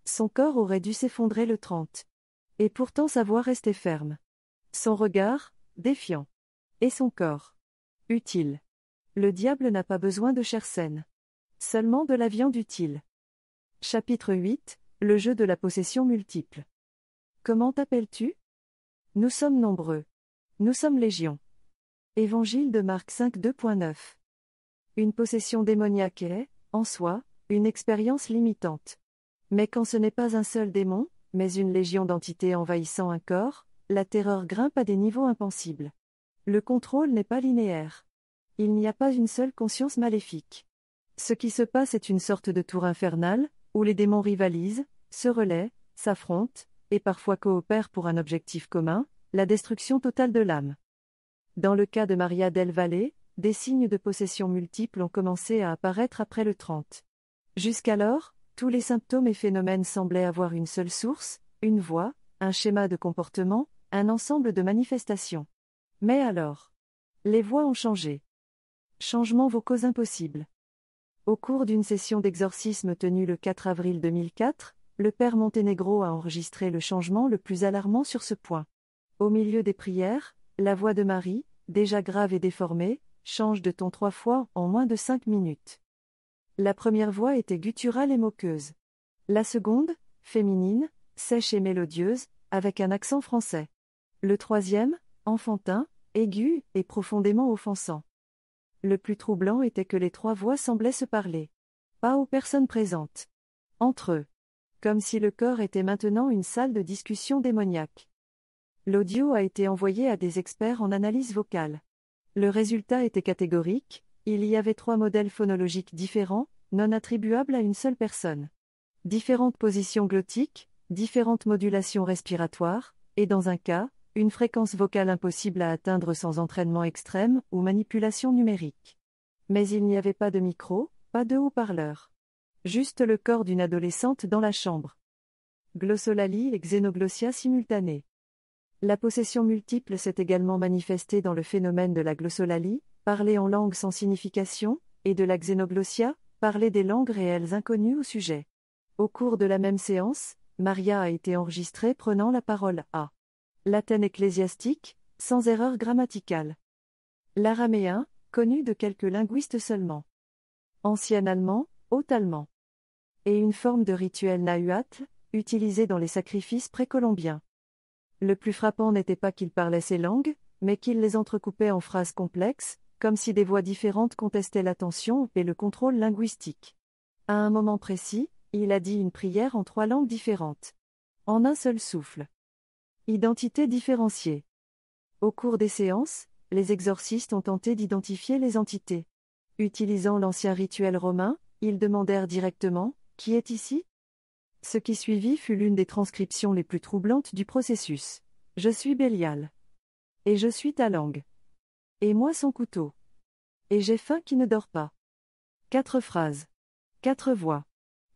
Son corps aurait dû s'effondrer le 30. Et pourtant sa voix restait ferme. Son regard, défiant. Et son corps, utile. Le diable n'a pas besoin de chair saine. Seulement de la viande utile. Chapitre 8, le jeu de la possession multiple. Comment t'appelles-tu ? Nous sommes nombreux. Nous sommes légion. Évangile de Marc 5 2.9. Une possession démoniaque est, en soi, une expérience limitante. Mais quand ce n'est pas un seul démon, mais une légion d'entités envahissant un corps, la terreur grimpe à des niveaux impensibles. Le contrôle n'est pas linéaire. Il n'y a pas une seule conscience maléfique. Ce qui se passe est une sorte de tour infernale, où les démons rivalisent, se relaient, s'affrontent, et parfois coopèrent pour un objectif commun, la destruction totale de l'âme. Dans le cas de Maria del Valle, des signes de possession multiple ont commencé à apparaître après le 30. Jusqu'alors, tous les symptômes et phénomènes semblaient avoir une seule source, une voix, un schéma de comportement, un ensemble de manifestations. Mais alors, les voix ont changé. Changements vocaux impossibles. Au cours d'une session d'exorcisme tenue le 4 avril 2004, le père Montenegro a enregistré le changement le plus alarmant sur ce point. Au milieu des prières, la voix de Marie, déjà grave et déformée, change de ton 3 fois en moins de 5 minutes. La première voix était gutturale et moqueuse. La seconde, féminine, sèche et mélodieuse, avec un accent français. Le troisième, enfantin, aigu et profondément offensant. Le plus troublant était que les 3 voix semblaient se parler. Pas aux personnes présentes. Entre eux. Comme si le corps était maintenant une salle de discussion démoniaque. L'audio a été envoyé à des experts en analyse vocale. Le résultat était catégorique, il y avait 3 modèles phonologiques différents, non attribuables à une seule personne. Différentes positions glottiques, différentes modulations respiratoires, et dans un cas, une fréquence vocale impossible à atteindre sans entraînement extrême ou manipulation numérique. Mais il n'y avait pas de micro, pas de haut-parleur. Juste le corps d'une adolescente dans la chambre. Glossolalie et xénoglossia simultanée. La possession multiple s'est également manifestée dans le phénomène de la glossolalie, parler en langue sans signification, et de la xénoglossia, parler des langues réelles inconnues au sujet. Au cours de la même séance, Maria a été enregistrée prenant la parole à latin ecclésiastique, sans erreur grammaticale. L'araméen, connu de quelques linguistes seulement. Ancien allemand, haut allemand. Et une forme de rituel nahuatl, utilisé dans les sacrifices précolombiens. Le plus frappant n'était pas qu'il parlait ces langues, mais qu'il les entrecoupait en phrases complexes, comme si des voix différentes contestaient l'attention et le contrôle linguistique. À un moment précis, il a dit une prière en 3 langues différentes. En un seul souffle. Identité différenciée. Au cours des séances, les exorcistes ont tenté d'identifier les entités. Utilisant l'ancien rituel romain, ils demandèrent directement « Qui est ici ?» Ce qui suivit fut l'une des transcriptions les plus troublantes du processus. « Je suis Bélial. Et je suis ta langue. Et moi son couteau. Et j'ai faim qui ne dort pas. » 4 phrases. 4 voix.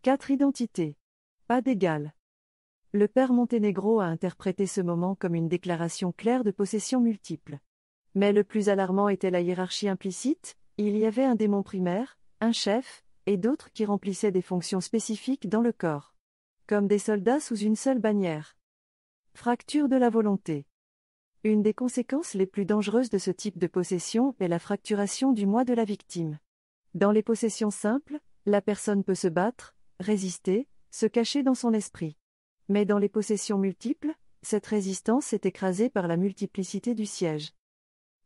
4 identités. Pas d'égal. Le père Montenegro a interprété ce moment comme une déclaration claire de possession multiple. Mais le plus alarmant était la hiérarchie implicite, il y avait un démon primaire, un chef, et d'autres qui remplissaient des fonctions spécifiques dans le corps. Comme des soldats sous une seule bannière. Fracture de la volonté. Une des conséquences les plus dangereuses de ce type de possession est la fracturation du moi de la victime. Dans les possessions simples, la personne peut se battre, résister, se cacher dans son esprit. Mais dans les possessions multiples, cette résistance est écrasée par la multiplicité du siège.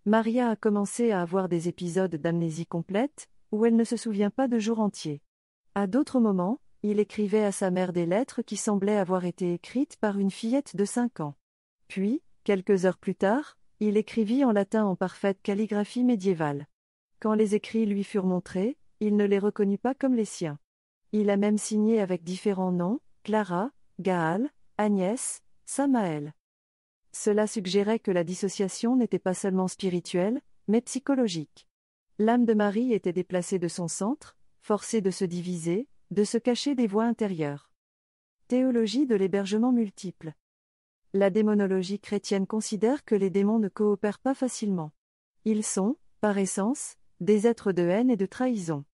Maria a commencé à avoir des épisodes d'amnésie complète, où elle ne se souvient pas de jours entiers. À d'autres moments, il écrivait à sa mère des lettres qui semblaient avoir été écrites par une fillette de 5 ans. Puis, quelques heures plus tard, il écrivit en latin en parfaite calligraphie médiévale. Quand les écrits lui furent montrés, il ne les reconnut pas comme les siens. Il a même signé avec différents noms, Clara, Gaal, Agnès, Samaël. Cela suggérait que la dissociation n'était pas seulement spirituelle, mais psychologique. L'âme de Marie était déplacée de son centre, forcée de se diviser, de se cacher des voix intérieures. Théologie de l'hébergement multiple. La démonologie chrétienne considère que les démons ne coopèrent pas facilement. Ils sont, par essence, des êtres de haine et de trahison.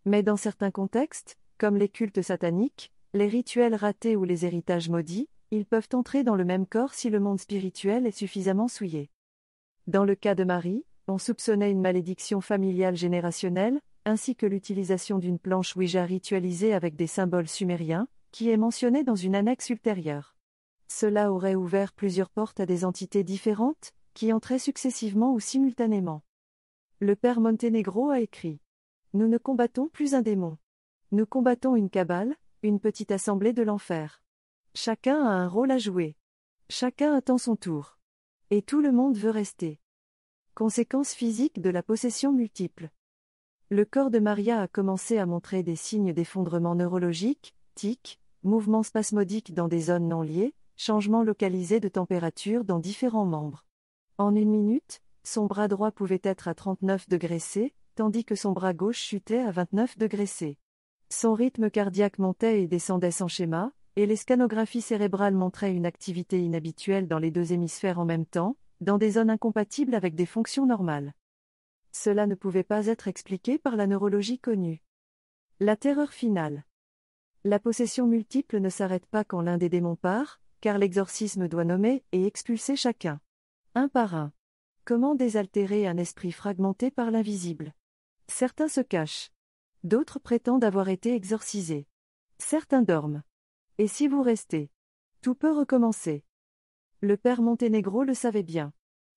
Mais dans certains contextes, comme les cultes sataniques, les rituels ratés ou les héritages maudits, ils peuvent entrer dans le même corps si le monde spirituel est suffisamment souillé. Dans le cas de Marie, on soupçonnait une malédiction familiale générationnelle, ainsi que l'utilisation d'une planche Ouija ritualisée avec des symboles sumériens, qui est mentionnée dans une annexe ultérieure. Cela aurait ouvert plusieurs portes à des entités différentes, qui entraient successivement ou simultanément. Le père Montenegro a écrit : « Nous ne combattons plus un démon. Nous combattons une cabale, une petite assemblée de l'enfer. Chacun a un rôle à jouer. Chacun attend son tour. Et tout le monde veut rester. » Conséquences physiques de la possession multiple. Le corps de Maria a commencé à montrer des signes d'effondrement neurologique, tics, mouvements spasmodiques dans des zones non liées, changements localisés de température dans différents membres. En 1 minute, son bras droit pouvait être à 39 degrés C, tandis que son bras gauche chutait à 29 degrés C. Son rythme cardiaque montait et descendait sans schéma, et les scanographies cérébrales montraient une activité inhabituelle dans les deux hémisphères en même temps, dans des zones incompatibles avec des fonctions normales. Cela ne pouvait pas être expliqué par la neurologie connue. La terreur finale. La possession multiple ne s'arrête pas quand l'un des démons part, car l'exorcisme doit nommer et expulser chacun. Un par un. Comment désaltérer un esprit fragmenté par l'invisible? Certains se cachent. D'autres prétendent avoir été exorcisés. Certains dorment. Et si vous restez? Tout peut recommencer. Le père Monténégro le savait bien.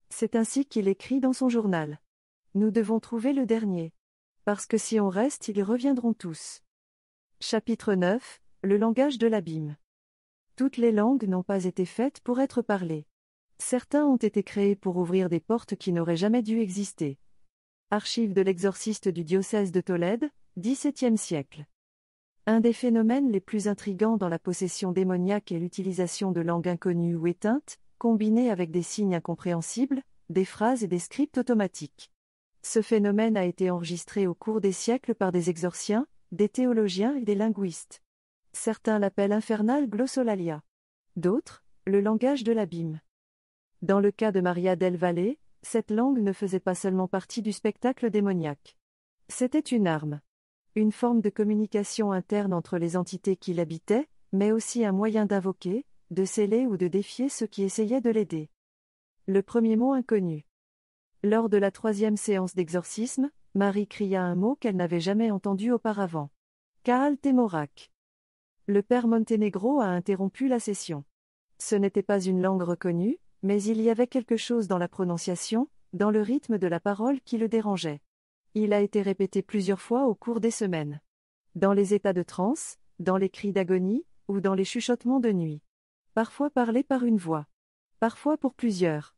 C'est ainsi qu'il écrit dans son journal. Nous devons trouver le dernier. Parce que si on reste, ils reviendront tous. Chapitre 9, le langage de l'abîme. Toutes les langues n'ont pas été faites pour être parlées. Certains ont été créés pour ouvrir des portes qui n'auraient jamais dû exister. Archives de l'exorciste du diocèse de Tolède, XVIIe siècle. Un des phénomènes les plus intrigants dans la possession démoniaque est l'utilisation de langues inconnues ou éteintes, combinées avec des signes incompréhensibles, des phrases et des scripts automatiques. Ce phénomène a été enregistré au cours des siècles par des exorciens, des théologiens et des linguistes. Certains l'appellent infernal glossolalia. D'autres, le langage de l'abîme. Dans le cas de Maria del Valle, cette langue ne faisait pas seulement partie du spectacle démoniaque. C'était une arme. Une forme de communication interne entre les entités qui l'habitaient, mais aussi un moyen d'invoquer, de sceller ou de défier ceux qui essayaient de l'aider. Le premier mot inconnu. Lors de la 3e séance d'exorcisme, Marie cria un mot qu'elle n'avait jamais entendu auparavant. Kaal Temorak. Le père Monténégro a interrompu la session. Ce n'était pas une langue reconnue, mais il y avait quelque chose dans la prononciation, dans le rythme de la parole qui le dérangeait. Il a été répété plusieurs fois au cours des semaines. Dans les états de transe, dans les cris d'agonie, ou dans les chuchotements de nuit. Parfois parlé par une voix. Parfois pour plusieurs.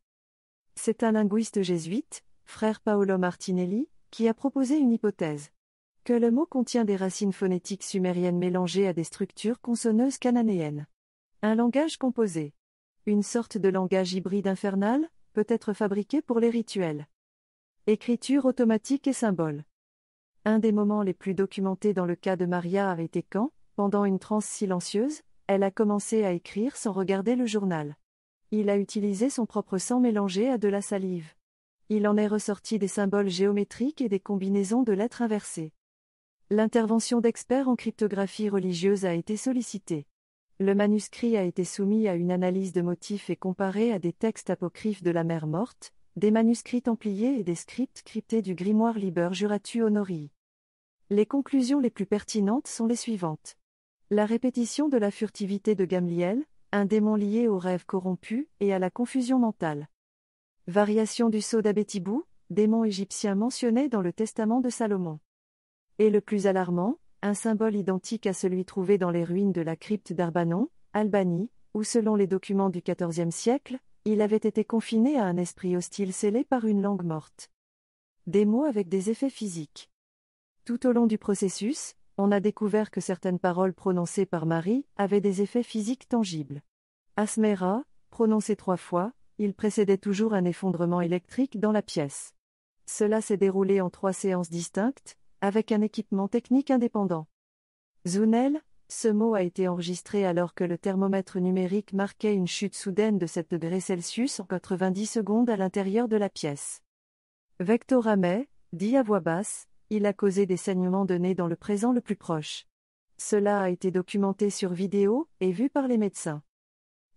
C'est un linguiste jésuite, frère Paolo Martinelli, qui a proposé une hypothèse. Que le mot contient des racines phonétiques sumériennes mélangées à des structures consoneuses cananéennes. Un langage composé. Une sorte de langage hybride infernal, peut être fabriqué pour les rituels. Écriture automatique et symboles. Un des moments les plus documentés dans le cas de Maria a été quand, pendant une transe silencieuse, elle a commencé à écrire sans regarder le journal. Il a utilisé son propre sang mélangé à de la salive. Il en est ressorti des symboles géométriques et des combinaisons de lettres inversées. L'intervention d'experts en cryptographie religieuse a été sollicitée. Le manuscrit a été soumis à une analyse de motifs et comparé à des textes apocryphes de la mer morte, des manuscrits templiers et des scripts cryptés du grimoire Liber Juratu Honorii. Les conclusions les plus pertinentes sont les suivantes. La répétition de la furtivité de Gamliel, un démon lié au rêve corrompu et à la confusion mentale. Variation du sceau d'Abétibou, démon égyptien mentionné dans le testament de Salomon. Et le plus alarmant, un symbole identique à celui trouvé dans les ruines de la crypte d'Arbanon, Albanie, où selon les documents du XIVe siècle, il avait été confiné à un esprit hostile scellé par une langue morte. Des mots avec des effets physiques. Tout au long du processus, on a découvert que certaines paroles prononcées par Marie avaient des effets physiques tangibles. Asmera, prononcé 3 fois, il précédait toujours un effondrement électrique dans la pièce. Cela s'est déroulé en 3 séances distinctes, avec un équipement technique indépendant. Zunel, ce mot a été enregistré alors que le thermomètre numérique marquait une chute soudaine de 7 degrés Celsius en 90 secondes à l'intérieur de la pièce. Vectoramay, dit à voix basse, il a causé des saignements de nez dans le présent le plus proche. Cela a été documenté sur vidéo et vu par les médecins.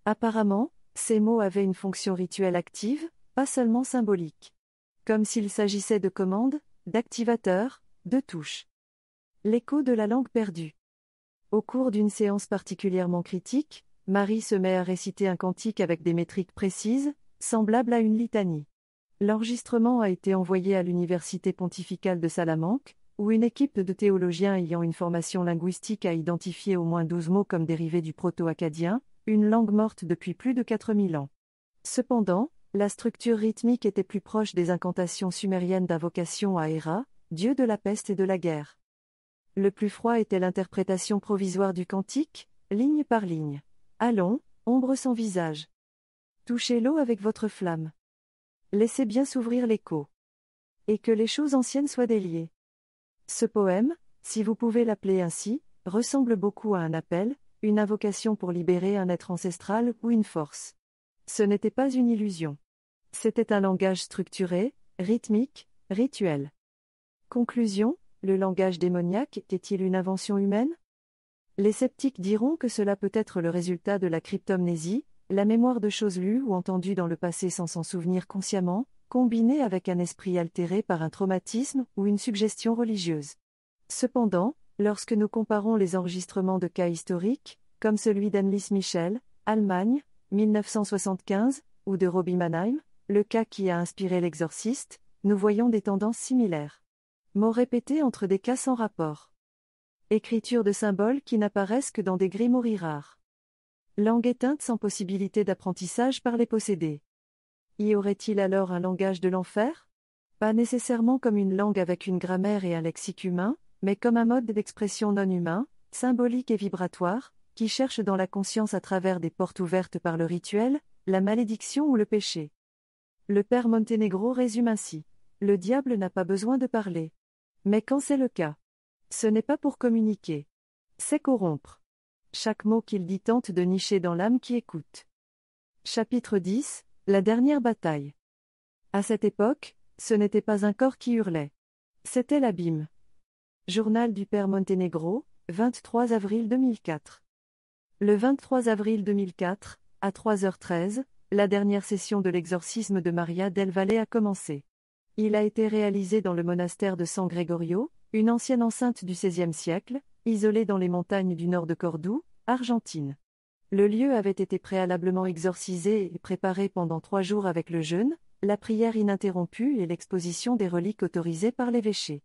Apparemment, ces mots avaient une fonction rituelle active, pas seulement symbolique. Comme s'il s'agissait de commandes, d'activateurs, de touches. L'écho de la langue perdue. Au cours d'une séance particulièrement critique, Marie se met à réciter un cantique avec des métriques précises, semblables à une litanie. L'enregistrement a été envoyé à l'Université pontificale de Salamanque, où une équipe de théologiens ayant une formation linguistique a identifié au moins 12 mots comme dérivés du proto-akkadien, une langue morte depuis plus de 4000 ans. Cependant, la structure rythmique était plus proche des incantations sumériennes d'invocation à Héra, dieu de la peste et de la guerre. Le plus froid était l'interprétation provisoire du cantique, ligne par ligne. Allons, ombre sans visage. Touchez l'eau avec votre flamme. Laissez bien s'ouvrir l'écho. Et que les choses anciennes soient déliées. Ce poème, si vous pouvez l'appeler ainsi, ressemble beaucoup à un appel, une invocation pour libérer un être ancestral ou une force. Ce n'était pas une illusion. C'était un langage structuré, rythmique, rituel. Conclusion, le langage démoniaque était-il une invention humaine? Les sceptiques diront que cela peut être le résultat de la cryptomnésie, la mémoire de choses lues ou entendues dans le passé sans s'en souvenir consciemment, combinée avec un esprit altéré par un traumatisme ou une suggestion religieuse. Cependant, lorsque nous comparons les enregistrements de cas historiques, comme celui d'Annelies Michel, Allemagne, 1975, ou de Robbie Mannheim, le cas qui a inspiré l'exorciste, nous voyons des tendances similaires. Mots répétés entre des cas sans rapport. Écriture de symboles qui n'apparaissent que dans des grimoires rares. Langue éteinte sans possibilité d'apprentissage par les possédés. Y aurait-il alors un langage de l'enfer? Pas nécessairement comme une langue avec une grammaire et un lexique humain, mais comme un mode d'expression non humain, symbolique et vibratoire, qui cherche dans la conscience à travers des portes ouvertes par le rituel, la malédiction ou le péché. Le père Montenegro résume ainsi. Le diable n'a pas besoin de parler. Mais quand c'est le cas, ce n'est pas pour communiquer. C'est corrompre. Chaque mot qu'il dit tente de nicher dans l'âme qui écoute. Chapitre 10, la dernière bataille. À cette époque, ce n'était pas un corps qui hurlait. C'était l'abîme. Journal du père Montenegro, 23 avril 2004. Le 23 avril 2004, à 3h13, la dernière session de l'exorcisme de Maria del Valle a commencé. Il a été réalisé dans le monastère de San Gregorio, une ancienne enceinte du XVIe siècle, isolée dans les montagnes du nord de Cordoue, Argentine. Le lieu avait été préalablement exorcisé et préparé pendant 3 jours avec le jeûne, la prière ininterrompue et l'exposition des reliques autorisées par l'évêché.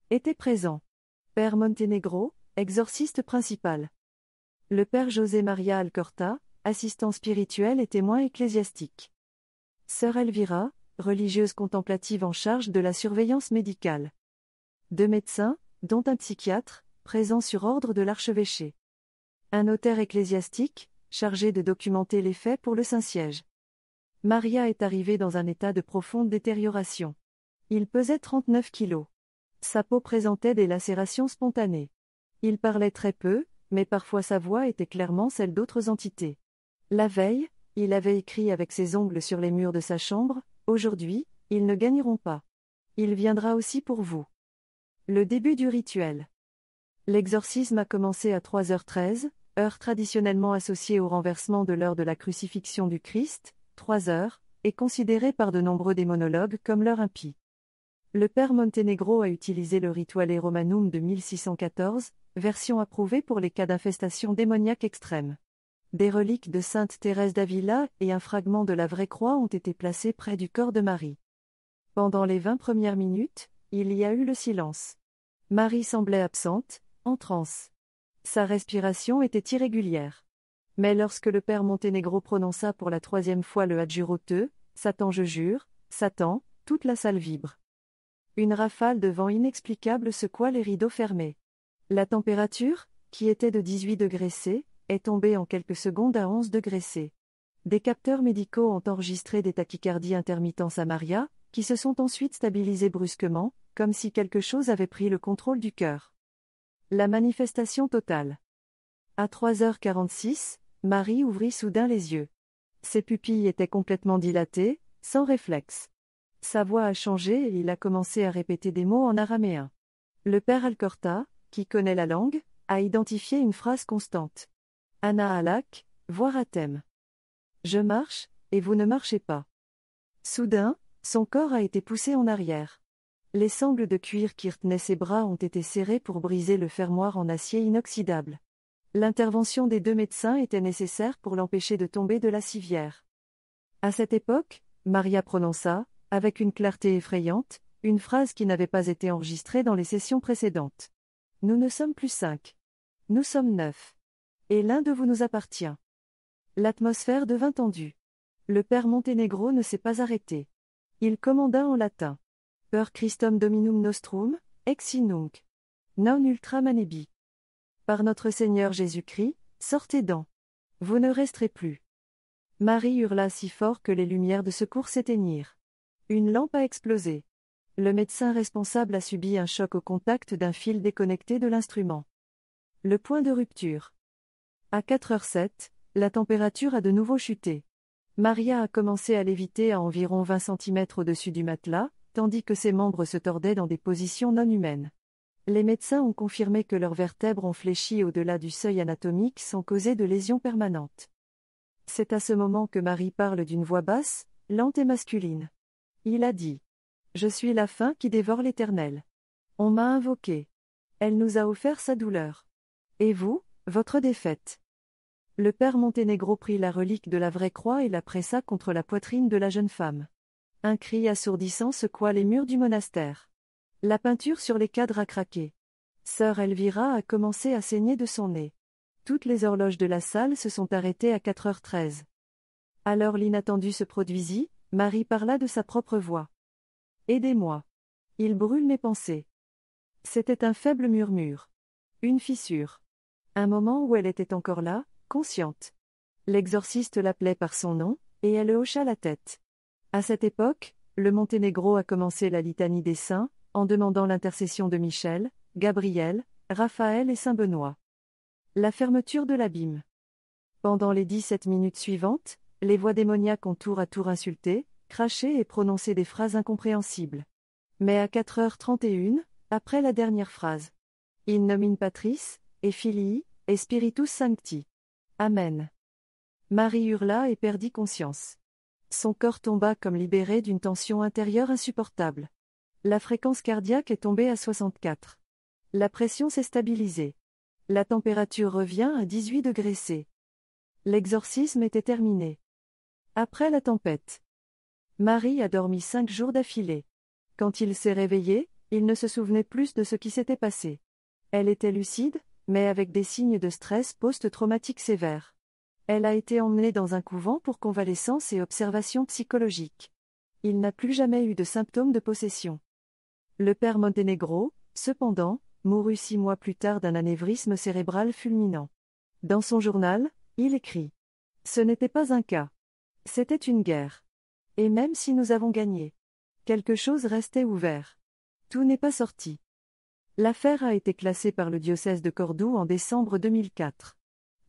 Étaient présents Père Montenegro, exorciste principal. Le père José Maria Alcorta, assistant spirituel et témoin ecclésiastique. Sœur Elvira, religieuse contemplative en charge de la surveillance médicale. 2 médecins, dont un psychiatre, présents sur ordre de l'archevêché. Un notaire ecclésiastique, chargé de documenter les faits pour le Saint-Siège. Maria est arrivée dans un état de profonde détérioration. Il pesait 39 kilos. Sa peau présentait des lacérations spontanées. Il parlait très peu, mais parfois sa voix était clairement celle d'autres entités. La veille, il avait écrit avec ses ongles sur les murs de sa chambre, « Aujourd'hui, ils ne gagneront pas. Il viendra aussi pour vous. » Le début du rituel. L'exorcisme a commencé à 3h13, heure traditionnellement associée au renversement de l'heure de la crucifixion du Christ, 3h, et considérée par de nombreux démonologues comme l'heure impie. Le père Montenegro a utilisé le Rituale Romanum de 1614, version approuvée pour les cas d'infestation démoniaque extrême. Des reliques de sainte Thérèse d'Avila et un fragment de la vraie croix ont été placés près du corps de Marie. Pendant les 20 premières minutes, il y a eu le silence. Marie semblait absente, en transe. Sa respiration était irrégulière. Mais lorsque le père Montenegro prononça pour la 3e fois le Adjuro te, Satan je jure, Satan, toute la salle vibre. Une rafale de vent inexplicable secoua les rideaux fermés. La température, qui était de 18 degrés C, est tombée en quelques secondes à 11 degrés C. Des capteurs médicaux ont enregistré des tachycardies intermittentes à Maria, qui se sont ensuite stabilisées brusquement, comme si quelque chose avait pris le contrôle du cœur. La manifestation totale. À 3h46, Marie ouvrit soudain les yeux. Ses pupilles étaient complètement dilatées, sans réflexe. Sa voix a changé et il a commencé à répéter des mots en araméen. Le père Alcorta, qui connaît la langue, a identifié une phrase constante. Anna Alak, voir à thème. Je marche, et vous ne marchez pas. Soudain, son corps a été poussé en arrière. Les sangles de cuir qui retenaient ses bras ont été serrées pour briser le fermoir en acier inoxydable. L'intervention des 2 médecins était nécessaire pour l'empêcher de tomber de la civière. À cette époque, Maria prononça, avec une clarté effrayante, une phrase qui n'avait pas été enregistrée dans les sessions précédentes. Nous ne sommes plus 5. Nous sommes 9. Et l'un de vous nous appartient. L'atmosphère devint tendue. Le père Montenegro ne s'est pas arrêté. Il commanda en latin. Per Christum Dominum Nostrum, exi nunc. Non ultra manebi. Par notre Seigneur Jésus-Christ, sortez d'en. Vous ne resterez plus. Marie hurla si fort que les lumières de secours s'éteignirent. Une lampe a explosé. Le médecin responsable a subi un choc au contact d'un fil déconnecté de l'instrument. Le point de rupture. À 4h07, la température a de nouveau chuté. Maria a commencé à léviter à environ 20 cm au-dessus du matelas, tandis que ses membres se tordaient dans des positions non humaines. Les médecins ont confirmé que leurs vertèbres ont fléchi au-delà du seuil anatomique sans causer de lésions permanentes. C'est à ce moment que Marie parle d'une voix basse, lente et masculine. Il a dit : « Je suis la faim qui dévore l'Éternel. On m'a invoqué. Elle nous a offert sa douleur. Et vous, votre défaite. » Le père Monténégro prit la relique de la vraie croix et la pressa contre la poitrine de la jeune femme. Un cri assourdissant secoua les murs du monastère. La peinture sur les cadres a craqué. Sœur Elvira a commencé à saigner de son nez. Toutes les horloges de la salle se sont arrêtées à 4h13. Alors l'inattendu se produisit, Marie parla de sa propre voix. « Aidez-moi. Il brûle mes pensées. » C'était un faible murmure. Une fissure. Un moment où elle était encore là, consciente. L'exorciste l'appelait par son nom, et elle hocha la tête. À cette époque, le Monténégro a commencé la litanie des saints, en demandant l'intercession de Michel, Gabriel, Raphaël et Saint Benoît. La fermeture de l'abîme. Pendant les 17 minutes suivantes, les voix démoniaques ont tour à tour insulté, craché et prononcé des phrases incompréhensibles. Mais à 4h31, après la dernière phrase. In nomine Patris, et Filii, et Spiritus Sancti. Amen. Marie hurla et perdit conscience. Son corps tomba comme libéré d'une tension intérieure insupportable. La fréquence cardiaque est tombée à 64. La pression s'est stabilisée. La température revient à 18 degrés C. L'exorcisme était terminé. Après la tempête. Marie a dormi 5 jours d'affilée. Quand il s'est réveillé, il ne se souvenait plus de ce qui s'était passé. Elle était lucide, mais avec des signes de stress post-traumatique sévère. Elle a été emmenée dans un couvent pour convalescence et observation psychologique. Il n'a plus jamais eu de symptômes de possession. Le père Monténégro, cependant, mourut 6 mois plus tard d'un anévrisme cérébral fulminant. Dans son journal, il écrit : « Ce n'était pas un cas. C'était une guerre. Et même si nous avons gagné, quelque chose restait ouvert. Tout n'est pas sorti. » L'affaire a été classée par le diocèse de Cordoue en décembre 2004.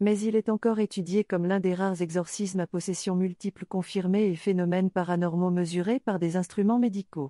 Mais il est encore étudié comme l'un des rares exorcismes à possession multiple confirmés et phénomènes paranormaux mesurés par des instruments médicaux.